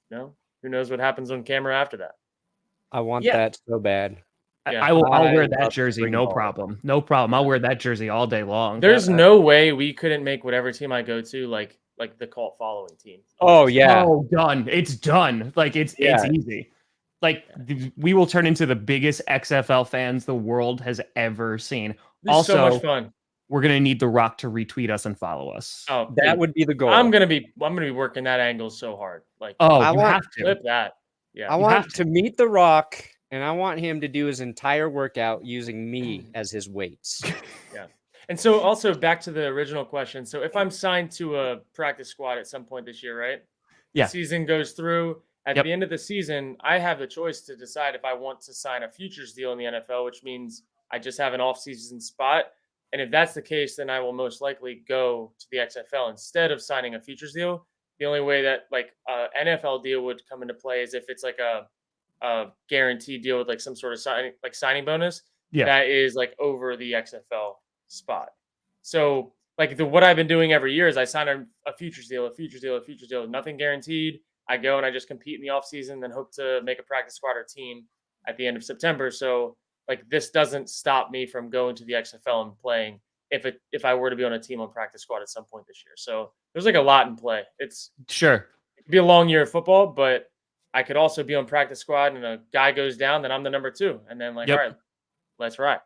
who knows what happens on camera after that. I want Yeah. that so bad. Yeah. I'll wear that love jersey, spring no ball. problem. No problem. I'll wear that jersey all day long. There's no way we couldn't make whatever team I go to like the cult following team. Oh yeah. Oh, done. It's done. Like it's easy. Like we will turn into the biggest XFL fans the world has ever seen. It's Also, so much fun. we're gonna need The Rock to retweet us and follow us. Oh, That dude, would be the goal. I'm gonna be working that angle so hard. Like Oh, I you want- have to. flip that. Yeah. I You want have to meet The Rock, and I want him to do his entire workout using me as his weights. And so also back to the original question. So if I'm signed to a practice squad at some point this year, right? Yeah. The season goes through. At Yep. the end of the season, I have the choice to decide if I want to sign a futures deal in the NFL, which means I just have an off-season spot. And if that's the case, then I will most likely go to the XFL instead of signing a futures deal. The only way that like NFL deal would come into play is if it's like a guaranteed deal with like some sort of signing bonus. Yeah. That is like over the XFL spot. So like what I've been doing every year is I sign a futures deal, nothing guaranteed. I go and I just compete in the off season, then hope to make a practice squad or team at the end of September. So like this doesn't stop me from going to the XFL and playing if I were to be on a team on practice squad at some point this year. So there's like a lot in play. It Sure. could be a long year of football, but I could also be on practice squad and a guy goes down, then I'm the number 2. And then like, Yep. all right, let's ride.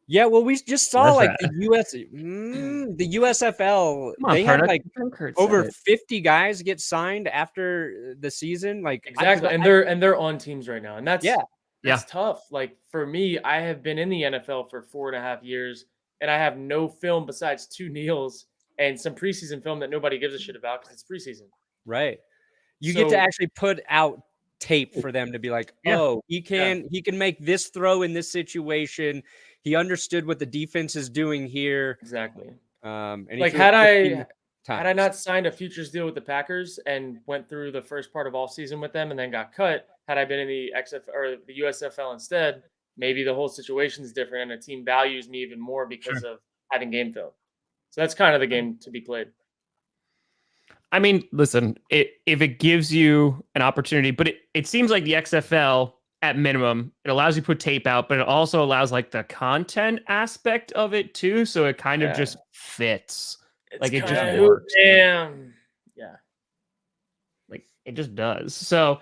Yeah, well, we just saw That's like right. the USFL. Come on, They had Perna. like Benkert said over it. 50 guys get signed after the season. Like Exactly. And they're on teams right now. And that's Yeah. tough. Like for me, I have been in the NFL for 4.5 years and I have no film besides 2 kneels and some preseason film that nobody gives a shit about because it's preseason. right. You get to So- actually put out tape for them to be like, Yeah. oh, he can make this throw in this situation. He understood what the defense is doing here. Exactly. And he Like threw it had 15 I times. not signed a futures deal with the Packers and went through the first part of all season with them and then got cut, had I been in the XFL or the USFL instead, maybe the whole situation is different and a team values me even more because of having game film. So that's kind of the game to be played. I mean, listen, if it gives you an opportunity, but it seems like the XFL at minimum, it allows you to put tape out, but it also allows like the content aspect of it too. So it kind of just fits. Like it just kinda- works. Damn. Yeah. Like it just does. So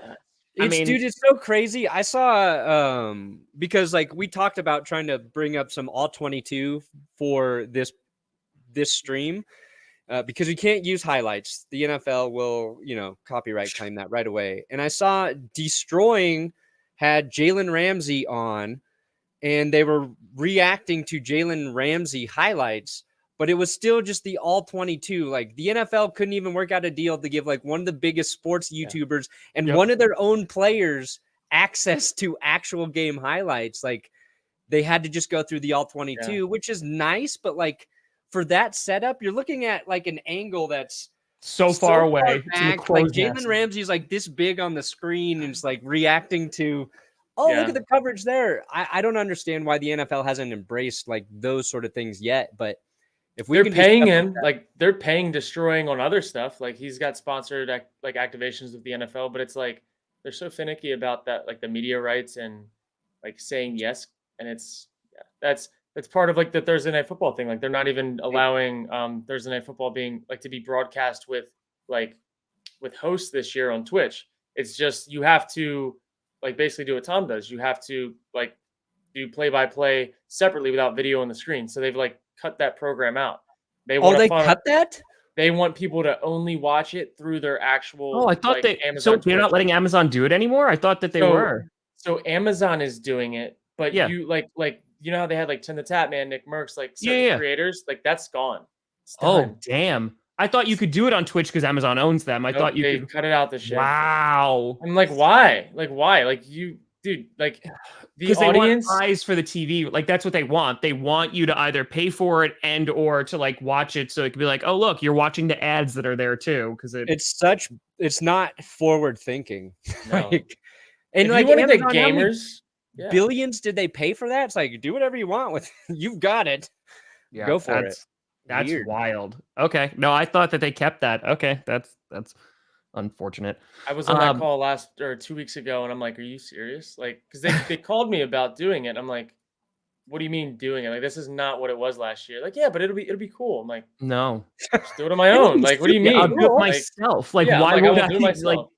I mean, Dude, it's so crazy. I saw because like we talked about trying to bring up some all 22 for this stream. Because we can't use highlights. The NFL will, copyright claim that right away. And I saw Destroying had Jalen Ramsey on, and they were reacting to Jalen Ramsey highlights, but it was still just the all 22. Like the NFL couldn't even work out a deal to give like one of the biggest sports YouTubers and one of their own players access to actual game highlights. Like they had to just go through the all 22, which is nice, but like, for that setup, you're looking at like an angle that's so far away. It's in the back. Like crow's Jalen nest. Ramsey's like this big on the screen and it's like reacting to, look at the coverage there. I don't understand why the NFL hasn't embraced like those sort of things yet. But if we they're can paying him, like they're paying Destroying on other stuff. Like he's got sponsored like activations with the NFL, but it's like they're so finicky about that, like the media rights and like saying yes. And it's that's part of like the Thursday Night Football thing. Like they're not even allowing Thursday Night Football being like to be broadcast with hosts this year on Twitch. It's just you have to like basically do what Tom does. You have to like do play-by-play separately without video on the screen. So they've like cut that program out. They cut that? They want people to only watch it through their actual. Oh, I thought like, they. Amazon So they're not Twitch. letting Amazon do it anymore. I thought that they were. So Amazon is doing it, but Yeah. you like you know how they had like Tim the Tap Man, Nick Merckx, like certain creators, like that's gone. It's Oh, done. damn. I thought you could do it on Twitch because Amazon owns them. I Nope, thought you they could. cut it out the shit. Wow. I'm like, why? Like, why? Like, you, dude, like, the Because they want audience. eyes for the TV. Like, that's what they want. They want you to either pay for it and or to like watch it so it could be like, oh, look, you're watching the ads that are there too. Because It's not forward thinking. No. And If like you want to get Amazon, how many gamers, yeah. billions did they pay for that? It's like, do whatever you want with you've got it. yeah, Go for it. That's Weird. wild. Okay. No, I thought that they kept that. Okay. That's unfortunate. I was on that call 2 weeks ago, and I'm like, "Are you serious?" Like, because they called me about doing it. I'm like, "What do you mean doing it? Like, this is not what it was last year." Like, yeah, but it'll be cool. I'm like, No. just do it on my own. Like, what do you mean? I'll do it Like, myself. Like, yeah, I'm why like, I would will I do it like? myself.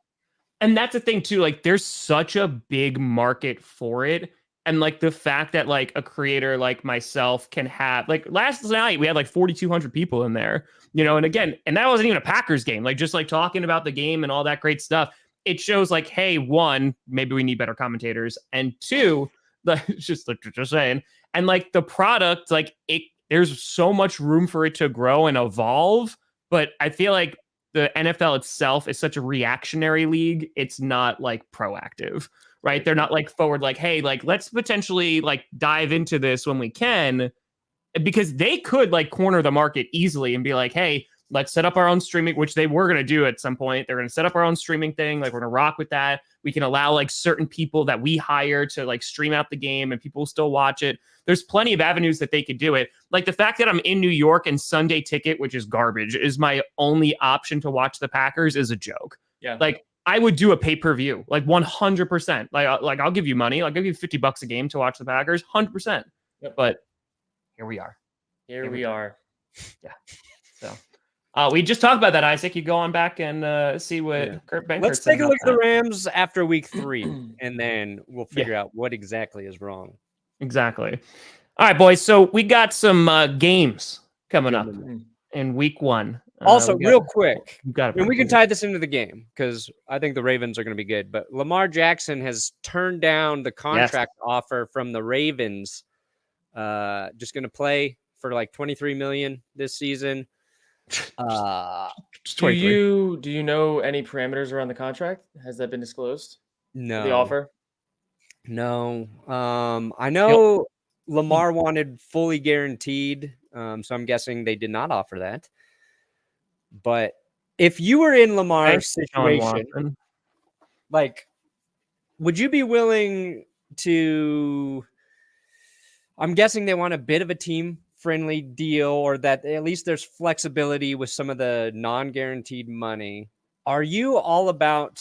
And that's the thing too. Like, there's such a big market for it, and like the fact that like a creator like myself can have like last night we had like 4,200 people in there, and again, and that wasn't even a Packers game. Like just like talking about the game and all that great stuff. It shows like, hey, one, maybe we need better commentators, and two, like just saying, and like the product, like there's so much room for it to grow and evolve. But I feel like the NFL itself is such a reactionary league. It's not like proactive, right? They're not like forward, like, hey, like let's potentially like dive into this when we can, because they could like corner the market easily and be like, hey, let's set up our own streaming, which they were going to do at some point. They're going to set up our own streaming thing. Like we're going to rock with that. We can allow like certain people that we hire to like stream out the game and people will still watch it. There's plenty of avenues that they could do it. Like the fact that I'm in New York and Sunday Ticket, which is garbage, is my only option to watch the Packers is a joke. Yeah. Like I would do a pay-per-view, like 100%. Like I'll give you money. I'll give you $50 a game to watch the Packers, 100%. Yep. But here we are. Here we are. Yeah. So we just talked about that, Isaac. You go on back and see what Kurt Benkert Let's said take a about look at the that. Rams after week 3, and then we'll figure out what exactly is wrong. Exactly. All right, boys. So we got some games coming up in week 1. Also, real quick, and we can tie this into the game because I think the Ravens are going to be good. But Lamar Jackson has turned down the contract offer from the Ravens. Just going to play for like $23 million this season. Do you know any parameters around the contract? Has that been disclosed? No. The offer? No. I know Lamar wanted fully guaranteed, so I'm guessing they did not offer that. But if you were in Lamar's situation, like, would you be willing to? I'm guessing they want a bit of a team-friendly deal, or that at least there's flexibility with some of the non-guaranteed money. Are you all about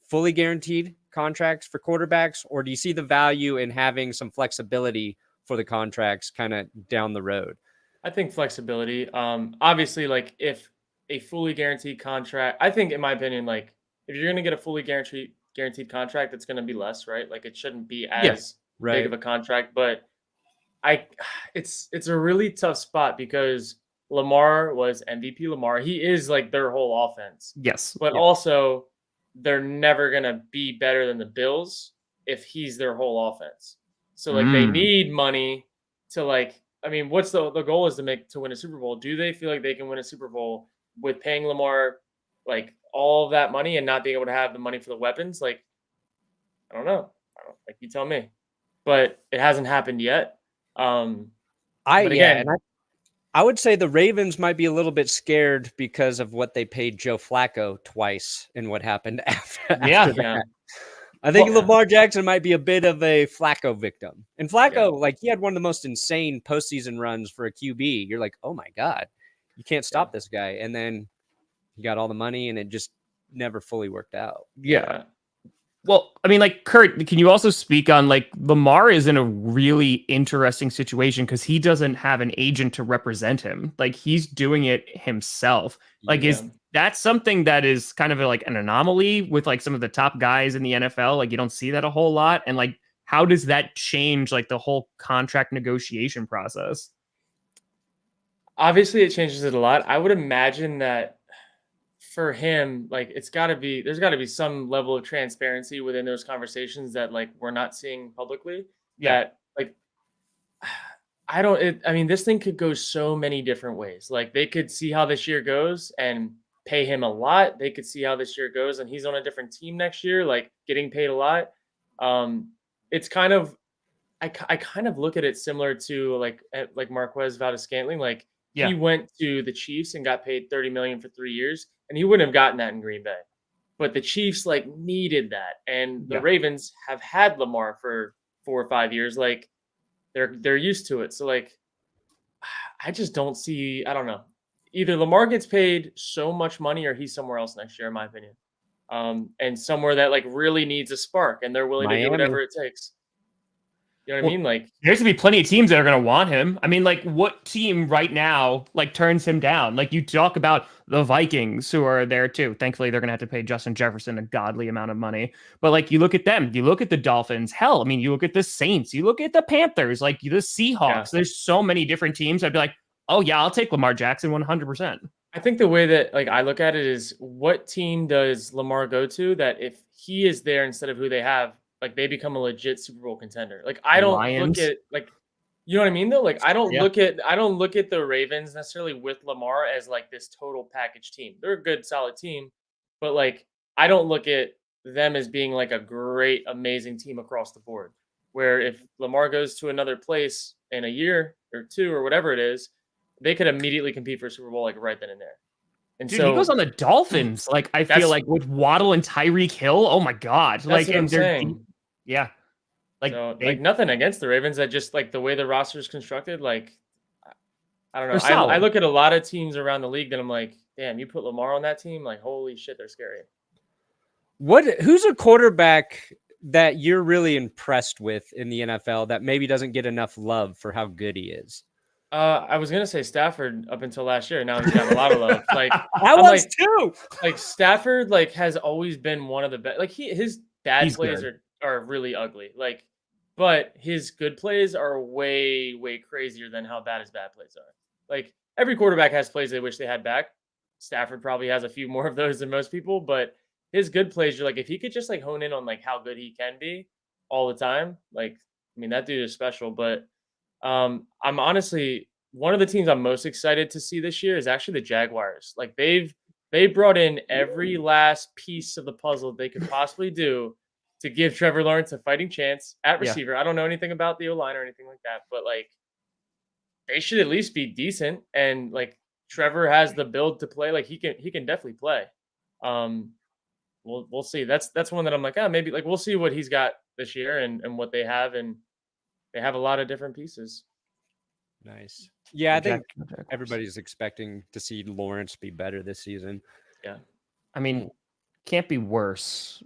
fully guaranteed contracts for quarterbacks, or do you see the value in having some flexibility for the contracts kind of down the road? I think flexibility. Obviously, like if a fully guaranteed contract, I think in my opinion, like if you're going to get a fully guaranteed contract, it's going to be less, right? Like it shouldn't be as big of a contract, but it's a really tough spot because Lamar was MVP Lamar. He is like their whole offense. Yes. But also they're never going to be better than the Bills if he's their whole offense. So like they need money to like, I mean, what's the goal is to win a Super Bowl. Do they feel like they can win a Super Bowl with paying Lamar like all of that money and not being able to have the money for the weapons? Like, I don't know. Like you tell me, but it hasn't happened yet. I would say the Ravens might be a little bit scared because of what they paid Joe Flacco twice and what happened after that. I think Lamar Jackson might be a bit of a Flacco victim. And Flacco, like he had one of the most insane postseason runs for a QB. You're like, oh my God, you can't stop this guy. And then he got all the money and it just never fully worked out. Yeah. Well, I mean, like, Kurt, can you also speak on, like, Lamar is in a really interesting situation because he doesn't have an agent to represent him. Like, he's doing it himself. Like, is that something that is kind of like an anomaly with, like, some of the top guys in the NFL? Like, you don't see that a whole lot. And, like, how does that change, like, the whole contract negotiation process? Obviously, it changes it a lot. I would imagine that for him, like there's got to be some level of transparency within those conversations that like we're not seeing publicly. That like I mean, this thing could go so many different ways. Like they could see how this year goes and pay him a lot. They could see how this year goes and he's on a different team next year, like getting paid a lot. It's kind of, I kind of look at it similar to like Marquez Valdes-Scantling. Like Yeah. he went to the Chiefs and got paid $30 million for 3 years, and he wouldn't have gotten that in Green Bay. But the Chiefs like needed that, and the Ravens have had Lamar for 4 or 5 years. Like they're used to it. So like, I just don't see. I don't know. Either Lamar gets paid so much money, or he's somewhere else next year, in my opinion. And somewhere that like really needs a spark, and they're willing to do whatever it takes. You know what I mean? Like, there's gonna be plenty of teams that are gonna want him. I mean, like, what team right now like turns him down? Like, you talk about the Vikings, who are there too. Thankfully, they're gonna have to pay Justin Jefferson a godly amount of money. But like, you look at them, you look at the Dolphins. Hell, I mean, you look at the Saints, you look at the Panthers, like the Seahawks. Yeah. There's so many different teams. I'd be like, oh yeah, I'll take Lamar Jackson 100%. I think the way that like I look at it is, what team does Lamar go to that if he is there instead of who they have, like they become a legit Super Bowl contender? Like I don't look at like, you know what I mean though? Like I don't look at the Ravens necessarily with Lamar as like this total package team. They're a good solid team, but like I don't look at them as being like a great amazing team across the board. Where if Lamar goes to another place in a year or two or whatever it is, they could immediately compete for a Super Bowl like right then and there. And dude, so he goes on the Dolphins. Like I feel like with Waddle and Tyreek Hill. Oh my god! That's like what I'm saying. Yeah. Like, so, like nothing against the Ravens. That just like the way the roster is constructed. Like I don't know. I look at a lot of teams around the league that I'm like, damn, you put Lamar on that team, like holy shit, they're scary. Who's a quarterback that you're really impressed with in the NFL that maybe doesn't get enough love for how good he is? I was gonna say Stafford up until last year. Now he's gotten a lot of love. Like I was too. Like Stafford, like has always been one of the best. Like his bad plays are really ugly. Like, but his good plays are way crazier than how bad his bad plays are. Like every quarterback has plays they wish they had back. Stafford probably has a few more of those than most people, but his good plays, you're like, if he could just like hone in on like how good he can be all the time, like I mean that dude is special. But I'm honestly, one of the teams I'm most excited to see this year is actually the Jaguars. Like they brought in every last piece of the puzzle they could possibly do to give Trevor Lawrence a fighting chance at receiver. Yeah. I don't know anything about the O-line or anything like that, but like they should at least be decent. And like Trevor has the build to play. Like he can definitely play. We'll see. That's one that I'm like, maybe like we'll see what he's got this year and what they have, and they have a lot of different pieces. Nice. Yeah, I think everybody's expecting to see Lawrence be better this season. Yeah. I mean, can't be worse.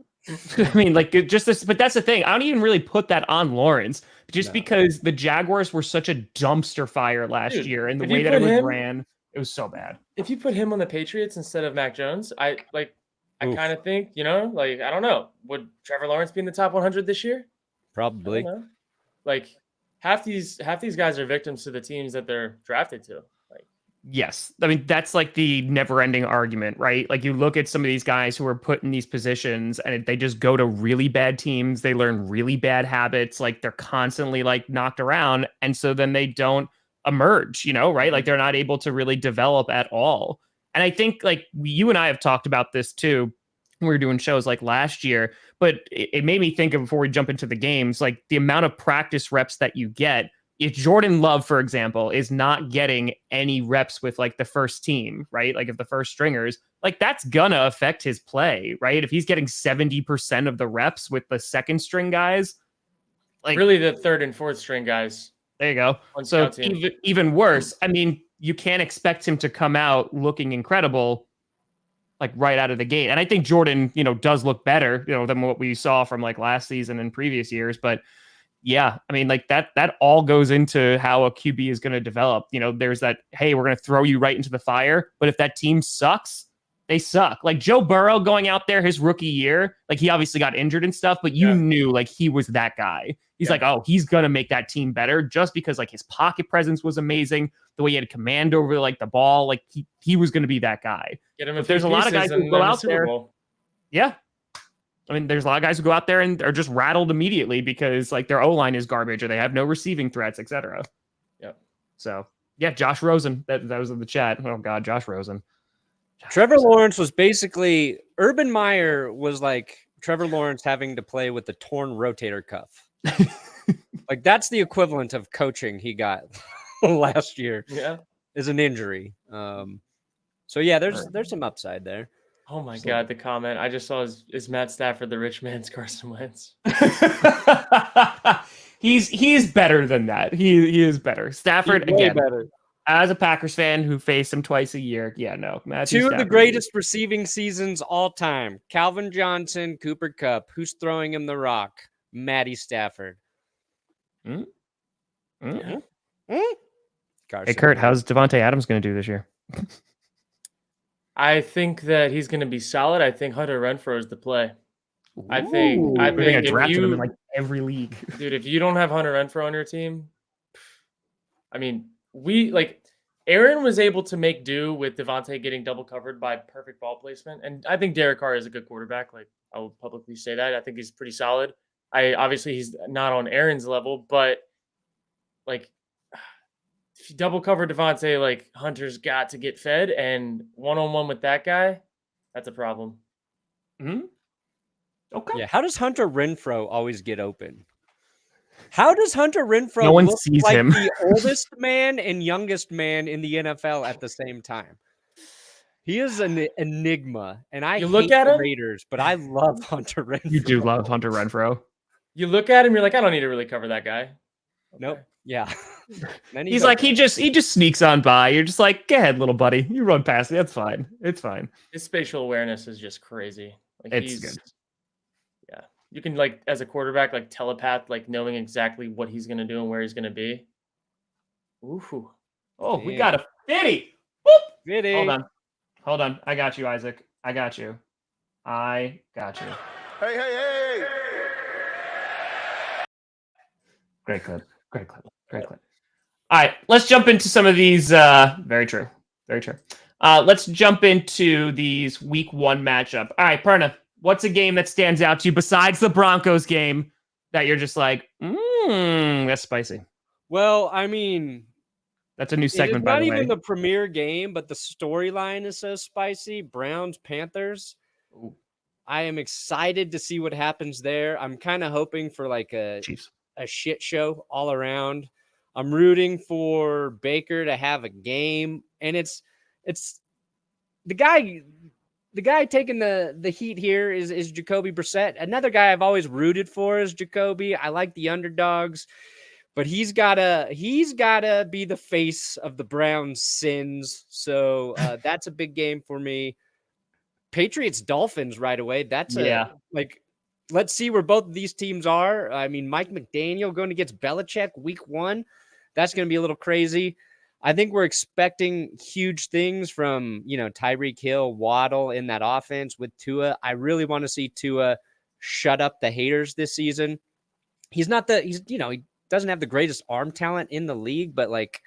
I mean, like just this, but that's the thing. I don't even really put that on Lawrence, just because the Jaguars were such a dumpster fire last year, and the way that it was ran, it was so bad. If you put him on the Patriots instead of Mac Jones, I kind of think, like I don't know, would Trevor Lawrence be in the top 100 this year? Probably. Like half these guys are victims to the teams that they're drafted to. Like, yes, I mean that's like the never-ending argument, right? Like you look at some of these guys who are put in these positions, and they just go to really bad teams. They learn really bad habits. Like they're constantly like knocked around, and so then they don't emerge. Right? Like they're not able to really develop at all. And I think like you and I have talked about this too. We were doing shows like last year, but it made me think of, before we jump into the games, like the amount of practice reps that you get. If Jordan Love, for example, is not getting any reps with like the first team, right? Like if the first stringers, like that's gonna affect his play, right? If he's getting 70% of the reps with the second string guys, like really the third and fourth string guys. There you go. So even worse. I mean, you can't expect him to come out looking incredible like right out of the gate. And I think Jordan, does look better, than what we saw from like last season and previous years. But yeah, I mean, like that all goes into how a QB is going to develop. There's that, hey, we're going to throw you right into the fire. But if that team sucks, they suck. Like Joe Burrow going out there his rookie year, like he obviously got injured and stuff, but you knew like he was that guy. He's like, oh, he's going to make that team better just because like his pocket presence was amazing. The way he had command over like the ball, like he was going to be that guy. There's a lot of guys who go out there. Yeah. I mean, there's a lot of guys who go out there and are just rattled immediately because like their O-line is garbage or they have no receiving threats, etc. Yeah. So yeah, Josh Rosen. That was in the chat. Oh God, Josh Rosen. Trevor Lawrence was basically Urban Meyer was like Trevor Lawrence having to play with the torn rotator cuff. Like that's the equivalent of coaching he got last year. Yeah. Is an injury. So yeah, there's some upside there. Oh my God, the comment I just saw is Matt Stafford the rich man's Carson Wentz. He's better than that. He is better. Stafford He's way again. better. As a Packers fan who faced him twice a year, yeah, no. Two of the greatest receiving seasons all time. Calvin Johnson, Cooper Kupp. Who's throwing him the rock? Matty Stafford. Mm? Mm? Carson. Hey, Kurt, how's Devontae Adams going to do this year? I think that he's going to be solid. I think Hunter Renfrow is the play. I think I if drafted him you, in like every league. dude, if you don't have Hunter Renfrow on your team, I mean, Aaron was able to make do with Devontae getting double covered by perfect ball placement. And I think Derek Carr is a good quarterback. Like, I will publicly say that. I think he's pretty solid. Obviously he's not on Aaron's level, but like if you double cover Devontae, like Hunter's got to get fed, and one-on-one with that guy, that's a problem. Mm-hmm. Okay. Yeah, how does Hunter Renfrow always get open? How does Hunter Renfrow No one look sees like him. the oldest man and youngest man in the NFL at the same time? He is an enigma, and I look hate at the him? Raiders, but I love Hunter Renfrow. You do love Hunter Renfrow. You look at him, you're like, I don't need to really cover that guy. Nope. Yeah. Then He's like, he just sneaks on by. You're just like, go ahead, little buddy. You run past me. That's fine. It's fine. His spatial awareness is just crazy. Like It's good. Yeah. You can like as a quarterback, like telepath, like knowing exactly what he's gonna do and where he's gonna be. Ooh. Oh, Damn. we got a Fitty. Whoop. Fitty. Hold on. I got you, Isaac. I got you. Hey. Great clip. All right, let's jump into some of these. Very true. Let's jump into these week 1 matchup. All right, Perna, what's a game that stands out to you besides the Broncos game that you're just like, that's spicy? Well, I mean, That's a new segment, it's by not the way. even the premier game, but the storyline is so spicy. Browns, Panthers. Ooh. I am excited to see what happens there. I'm kind of hoping for like a Chiefs. shit show all around. I'm rooting for Baker to have a game, and it's the guy taking the heat here is Jacoby Brissett. Another guy I've always rooted for is Jacoby. I like the underdogs, but he's gotta be the face of the Browns' sins. So that's a big game for me. Patriots Dolphins right away. That's let's see where both of these teams are. I mean, Mike McDaniel going against Belichick week 1. That's going to be a little crazy. I think we're expecting huge things from, Tyreek Hill, Waddle in that offense with Tua. I really want to see Tua shut up the haters this season. He doesn't have the greatest arm talent in the league, but like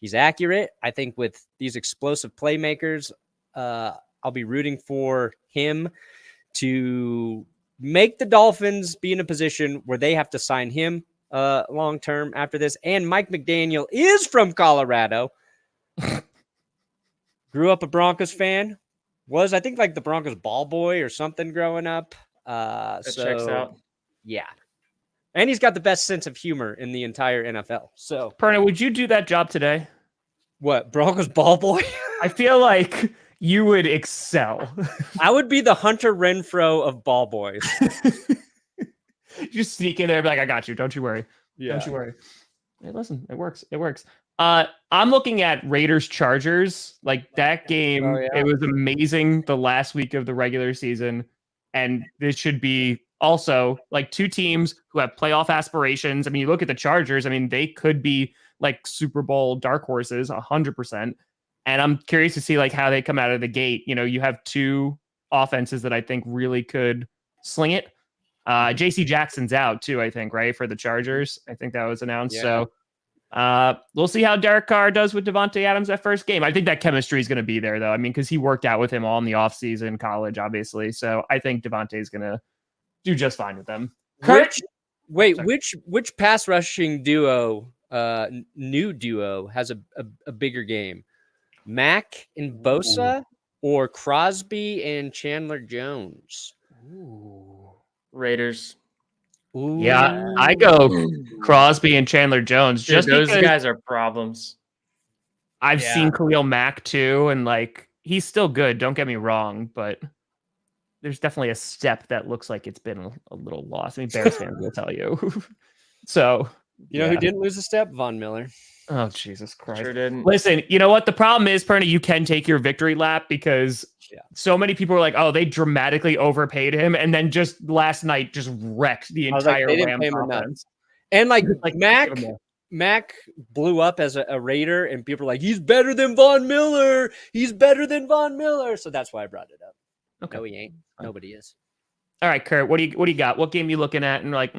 he's accurate. I think with these explosive playmakers, I'll be rooting for him to make the Dolphins be in a position where they have to sign him long term after this. And Mike McDaniel is from Colorado. Grew up a Broncos fan. Was, I think, like the Broncos ball boy or something growing up. That checks out. Yeah. And he's got the best sense of humor in the entire NFL. So, Perna, would you do that job today? What, Broncos ball boy? I feel like you would excel. I would be the Hunter Renfrow of ball boys. Just sneak in there and be like, I got you. Don't you worry. Yeah. Don't you worry. Hey, listen, it works. I'm looking at Raiders Chargers. Like that game, It was amazing the last week of the regular season. And this should be also like two teams who have playoff aspirations. I mean, you look at the Chargers, I mean, they could be like Super Bowl dark horses 100%. And I'm curious to see like how they come out of the gate. You have two offenses that I think really could sling it. JC Jackson's out too, I think, right? For the Chargers. I think that was announced. Yeah. So we'll see how Derek Carr does with Devontae Adams that first game. I think that chemistry is going to be there, though. I mean, because he worked out with him all in the offseason, college, obviously. So I think Devontae is going to do just fine with them. Which pass rushing duo new duo has a bigger game? Mac and Bosa or Crosby and Chandler Jones? Raiders. Ooh. Yeah, I go Crosby and Chandler Jones Dude, just those because guys are problems. I've Yeah. seen Khalil Mack too, and like he's still good. Don't get me wrong, but there's definitely a step that looks like it's been a little lost. I mean, Bears fans will tell you. So You know who didn't lose a step? Von Miller. Oh, Jesus Christ. Sure didn't. Listen, you know what? The problem is, Perna, you can take your victory lap because so many people were like, oh, they dramatically overpaid him. And then just last night just wrecked the entire they didn't Rams pay him enough. offense. And like give him more. Mac blew up as a Raider, and people are like, he's better than Von Miller. He's better than Von Miller. So that's why I brought it up. Okay. No, he ain't. Nobody is. All right, Kurt, what do you got? What game you looking at? And you're like,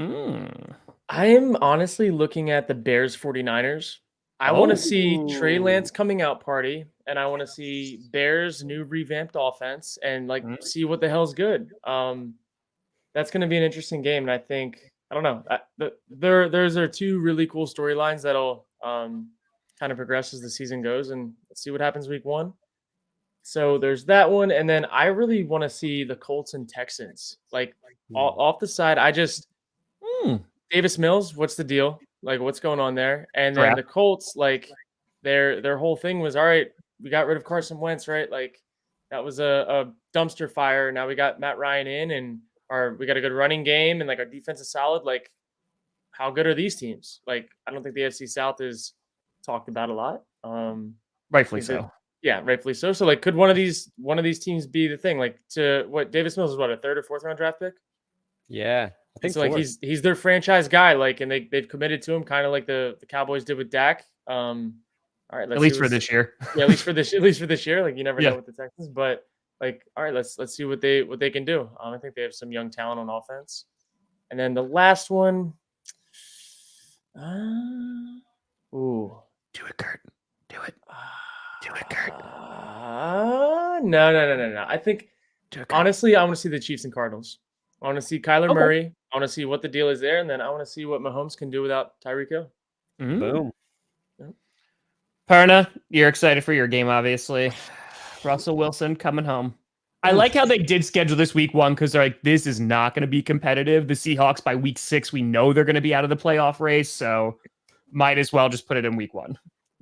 I'm honestly looking at the Bears 49ers. I want to see Trey Lance coming out party, and I want to see Bears' new revamped offense and like see what the hell's good. That's going to be an interesting game, and I think I don't know. There's are two really cool storylines that'll kind of progress as the season goes, and let's see what happens week 1. So there's that one, and then I really want to see the Colts and Texans. Like off the side, I just Davis Mills. What's the deal? Like what's going on there? And then the Colts, like their whole thing was all right. We got rid of Carson Wentz, right? Like that was a dumpster fire. Now we got Matt Ryan in, and we got a good running game, and like our defense is solid. Like how good are these teams? Like I don't think the NFC South is talked about a lot. rightfully so. Yeah, rightfully so. So, like, could one of these teams be the thing? Like, to what Davis Mills is what, a 3rd or 4th round draft pick? Yeah, I think so. Like, he's their franchise guy. Like, and they've committed to him, kind of like the Cowboys did with Dak. All right, at least for this year. Yeah, at least for this year. Like, you never know with the Texans, but like, all right, let's see what they can do. I think they have some young talent on offense. And then the last one, do it, Kurt. Do it. Do it, Kurt. No. I think honestly, I want to see the Chiefs and Cardinals. I want to see Kyler Murray. I want to see what the deal is there, and then I want to see what Mahomes can do without Tyreek Hill. Boom. Yeah. Perna, you're excited for your game, obviously. Russell Wilson coming home. I like how they did schedule this week 1 because they're like, this is not going to be competitive. The Seahawks by week 6, we know they're going to be out of the playoff race, so might as well just put it in week 1.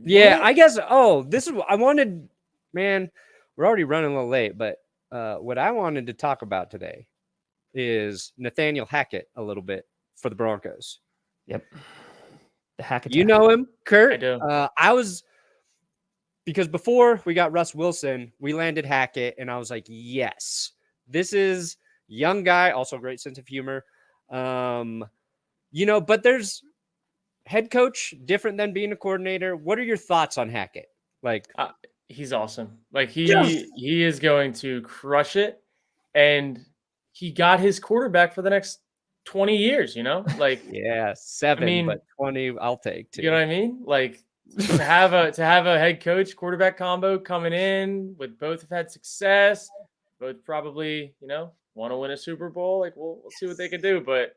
Yeah, I guess. This is what I wanted. Man, we're already running a little late, but what I wanted to talk about today is Nathaniel Hackett a little bit for the Broncos. Yep. The Hackett. You know him, Kurt? I do. Because before we got Russ Wilson, we landed Hackett, and I was like, yes, this is young guy, also great sense of humor. But there's head coach different than being a coordinator. What are your thoughts on Hackett? Like, he's awesome. Like he is going to crush it, and he got his quarterback for the next 20 years. Like 7, but 20 I'll take too. You know what I mean? Like to have a head coach quarterback combo coming in with both have had success, both probably want to win a Super Bowl. Like we'll see what they can do, but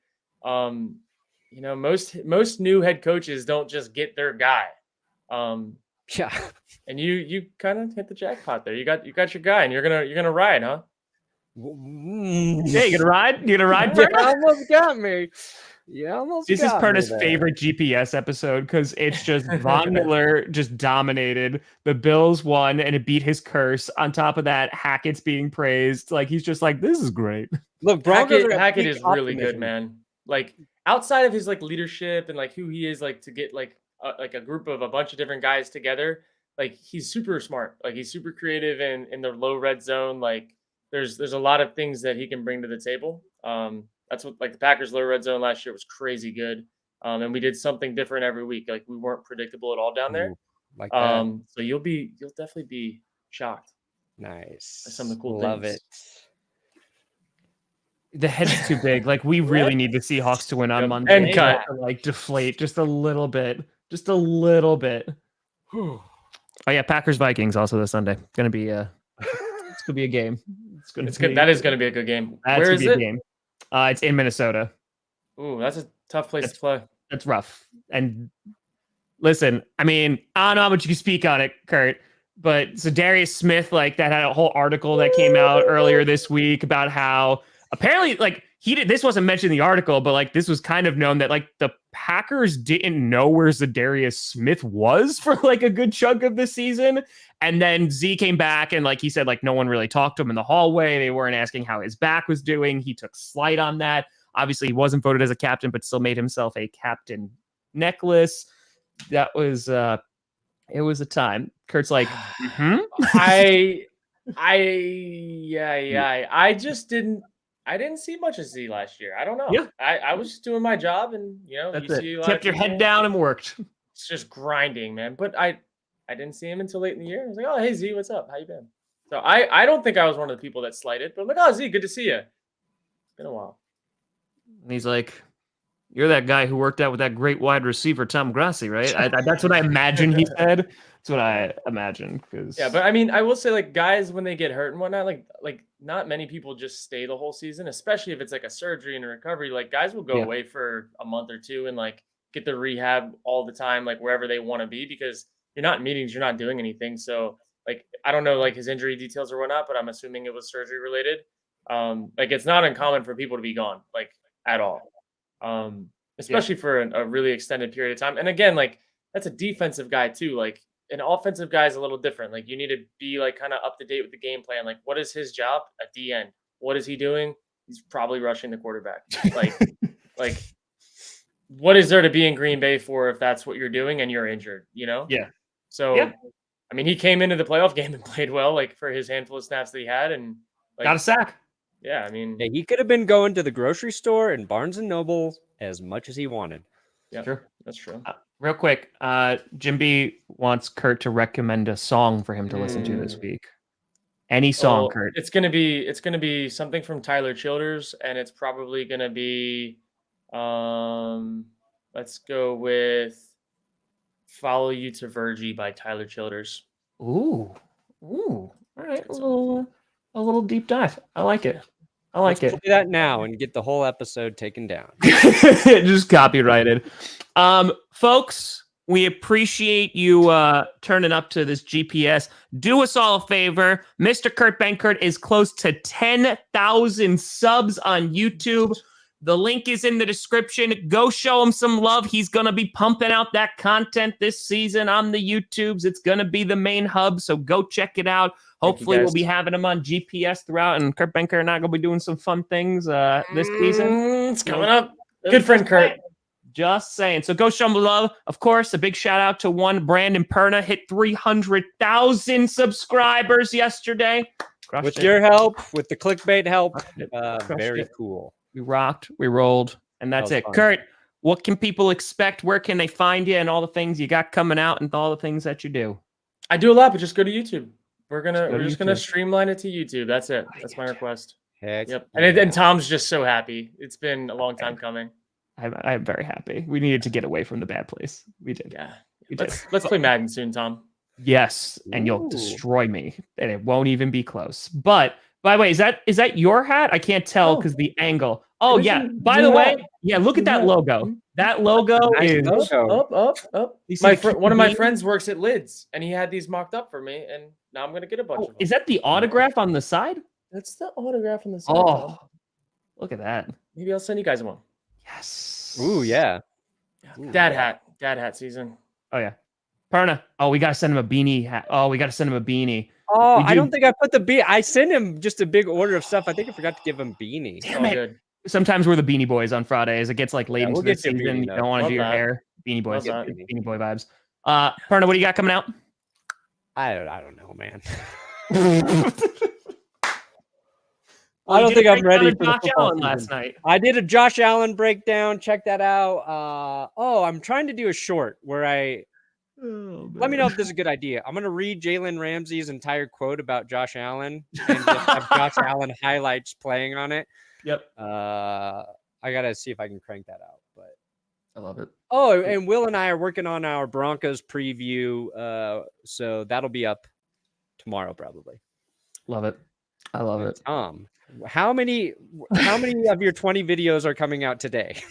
most new head coaches don't just get their guy. Yeah. And you kind of hit the jackpot there. You got your guy, and you're gonna ride, huh? Yeah, you gonna ride? You gonna ride? You almost got me. Yeah, This is Perna's favorite GPS episode because it's just Von Miller just dominated. The Bills won, and it beat his curse. On top of that, Hackett's being praised. Like he's just like, this is great. Look, Hackett is really good, man. Like outside of his like leadership and like who he is, like to get like a group of a bunch of different guys together. Like he's super smart. Like he's super creative in the low red zone. Like there's a lot of things that he can bring to the table. That's what like the Packers low red zone last year was crazy good. And we did something different every week. Like we weren't predictable at all down there. Like that. So you'll definitely be shocked. Nice. By some of the cool Love things. it. The head's too big. Like we really need the Seahawks to win on Monday. And cut. Like deflate just a little bit. Just a little bit. Oh yeah, Packers Vikings also this Sunday. It's gonna be it's gonna be a game. It's good. That is gonna be a good game. That's Where is it? Game. It's in Minnesota. Ooh, that's a tough place to play. That's rough. And Listen, I mean, I don't know how much you can speak on it, Kurt, but so Darius Smith, like that had a whole article that came out earlier this week about how apparently, like this wasn't mentioned in the article, but like this was kind of known that like the Packers didn't know where Zadarius Smith was for like a good chunk of the season. And then Z came back and like he said, like no one really talked to him in the hallway. They weren't asking how his back was doing. He took slight on that. Obviously, he wasn't voted as a captain, but still made himself a captain necklace. That was it was a time. Kurt's like, I just didn't see much of Z last year. I don't know. Yeah. I was just doing my job, and That's you it. see a lot Kept of your head people, down and worked. It's just grinding, man. But I didn't see him until late in the year. I was like, oh, hey Z, what's up? How you been? So I don't think I was one of the people that slighted, but I'm like, oh Z, good to see you. It's been a while. And he's like, you're that guy who worked out with that great wide receiver, Tom Grossi, right? That's what I imagine he said. That's what I imagine. Yeah, but I mean, I will say, like, guys, when they get hurt and whatnot, like not many people just stay the whole season, especially if it's like a surgery and a recovery. Like, guys will go away for a month or two and like get the rehab all the time, like wherever they want to be, because you're not in meetings, you're not doing anything. So, like, I don't know, like his injury details or whatnot, but I'm assuming it was surgery related. Like, it's not uncommon for people to be gone, like, at all. Especially for a really extended period of time. And again, like that's a defensive guy too. Like an offensive guy is a little different. Like you need to be like kind of up to date with the game plan. Like what is his job? A DN. What is he doing? He's probably rushing the quarterback. Like what is there to be in Green Bay for if that's what you're doing and you're injured, Yeah. So I mean, he came into the playoff game and played well, like for his handful of snaps that he had, and like, got a sack. Yeah, I mean, he could have been going to the grocery store and Barnes and Noble as much as he wanted. Yeah, sure. That's true. Real quick, Jim B wants Kurt to recommend a song for him to listen to this week. Any song, Kurt. It's gonna be something from Tyler Childers, and it's probably gonna be let's go with "Follow You to Virgie" by Tyler Childers. Ooh. All right, a little deep dive. I like it. Let's do that now and get the whole episode taken down. Just copyrighted. Folks, we appreciate you turning up to this GPS. Do us all a favor. Mr. Kurt Benkert is close to 10,000 subs on YouTube. The link is in the description. Go show him some love. He's going to be pumping out that content this season on the YouTubes. It's going to be the main hub, so go check it out. Hopefully, we'll be having him on GPS throughout, and Kurt Benkert and I are going to be doing some fun things this season. It's coming up. Good friend, Kurt. Just saying. So go show him love. Of course, a big shout out to one Brandon Perna. Hit 300,000 subscribers yesterday. With your help, with the clickbait help. Very cool. We rocked, we rolled, and that's it. Fun. Kurt, what can people expect? Where can they find you and all the things you got coming out and all the things that you do? I do a lot, but just go to YouTube. We're just gonna streamline it to YouTube. That's it. That's my request. Heck yep. And Tom's just so happy. It's been a long time coming. I'm very happy. We needed to get away from the bad place. We did. Yeah. Let's play Madden soon, Tom. Yes, and you'll destroy me, and it won't even be close. But by the way, is that your hat? I can't tell because the angle. Oh yeah. By the way, look at that logo. That logo is up. One of my friends works at Lids, and he had these mocked up for me, and now I'm gonna get a bunch of them. Is that the autograph on the side? That's the autograph on the side. Oh, look at that. Maybe I'll send you guys one. Yes. Ooh, yeah. Dad hat season. Oh yeah. Perna. Oh, we gotta send him a beanie hat. Oh, we gotta send him a beanie. Oh, I don't think I put the beanie. I sent him just a big order of stuff. I think I forgot to give him beanie. Damn it. Good. Sometimes we're the Beanie Boys on Fridays. It gets like late into the season. You don't want to do your hair. Beanie Boys. Beanie Boy vibes. Perna, what do you got coming out? I don't know, man. I don't think I'm ready for Josh Allen last night. I did a Josh Allen breakdown. Check that out. I'm trying to do a short where let me know if this is a good idea. I'm going to read Jalen Ramsey's entire quote about Josh Allen and just have Josh Allen highlights playing on it. Yep. I got to see if I can crank that out, but I love it. Oh, and Will and I are working on our Broncos preview. So that'll be up tomorrow, probably. Love it. I love it. How many of your 20 videos are coming out today?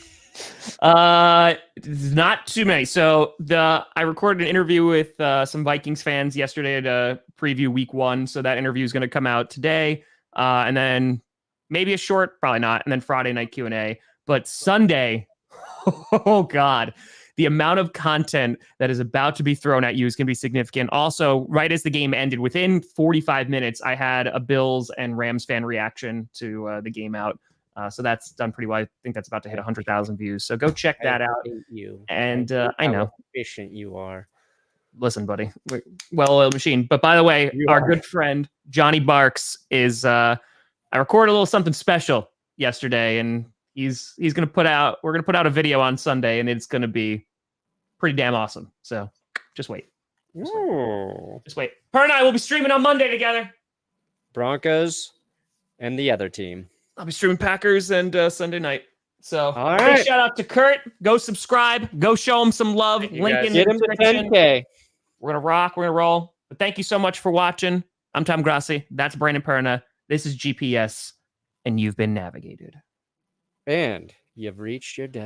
Not too many. So I recorded an interview with some Vikings fans yesterday to preview week 1. So that interview is going to come out today. And then maybe a short, probably not. And then Friday night Q&A. But Sunday, oh God, the amount of content that is about to be thrown at you is going to be significant. Also, right as the game ended, within 45 minutes, I had a Bills and Rams fan reaction to the game out. So that's done pretty well. I think that's about to hit 100,000 views. So go check that out. You. And I know. How efficient you are. Listen, buddy, well-oiled machine. But by the way, good friend Johnny Barks is. I recorded a little something special yesterday, and he's gonna put out. We're gonna put out a video on Sunday, and it's gonna be pretty damn awesome. So just wait. Just wait. Her and I will be streaming on Monday together. Broncos and the other team. I'll be streaming Packers and Sunday night. So all big right. Shout out to Kurt. Go subscribe. Go show him some love. Link in the Get him to 10K. We're going to rock. We're going to roll. But thank you so much for watching. I'm Tom Grossi. That's Brandon Perna. This is GPS, and you've been navigated. And you've reached your destination.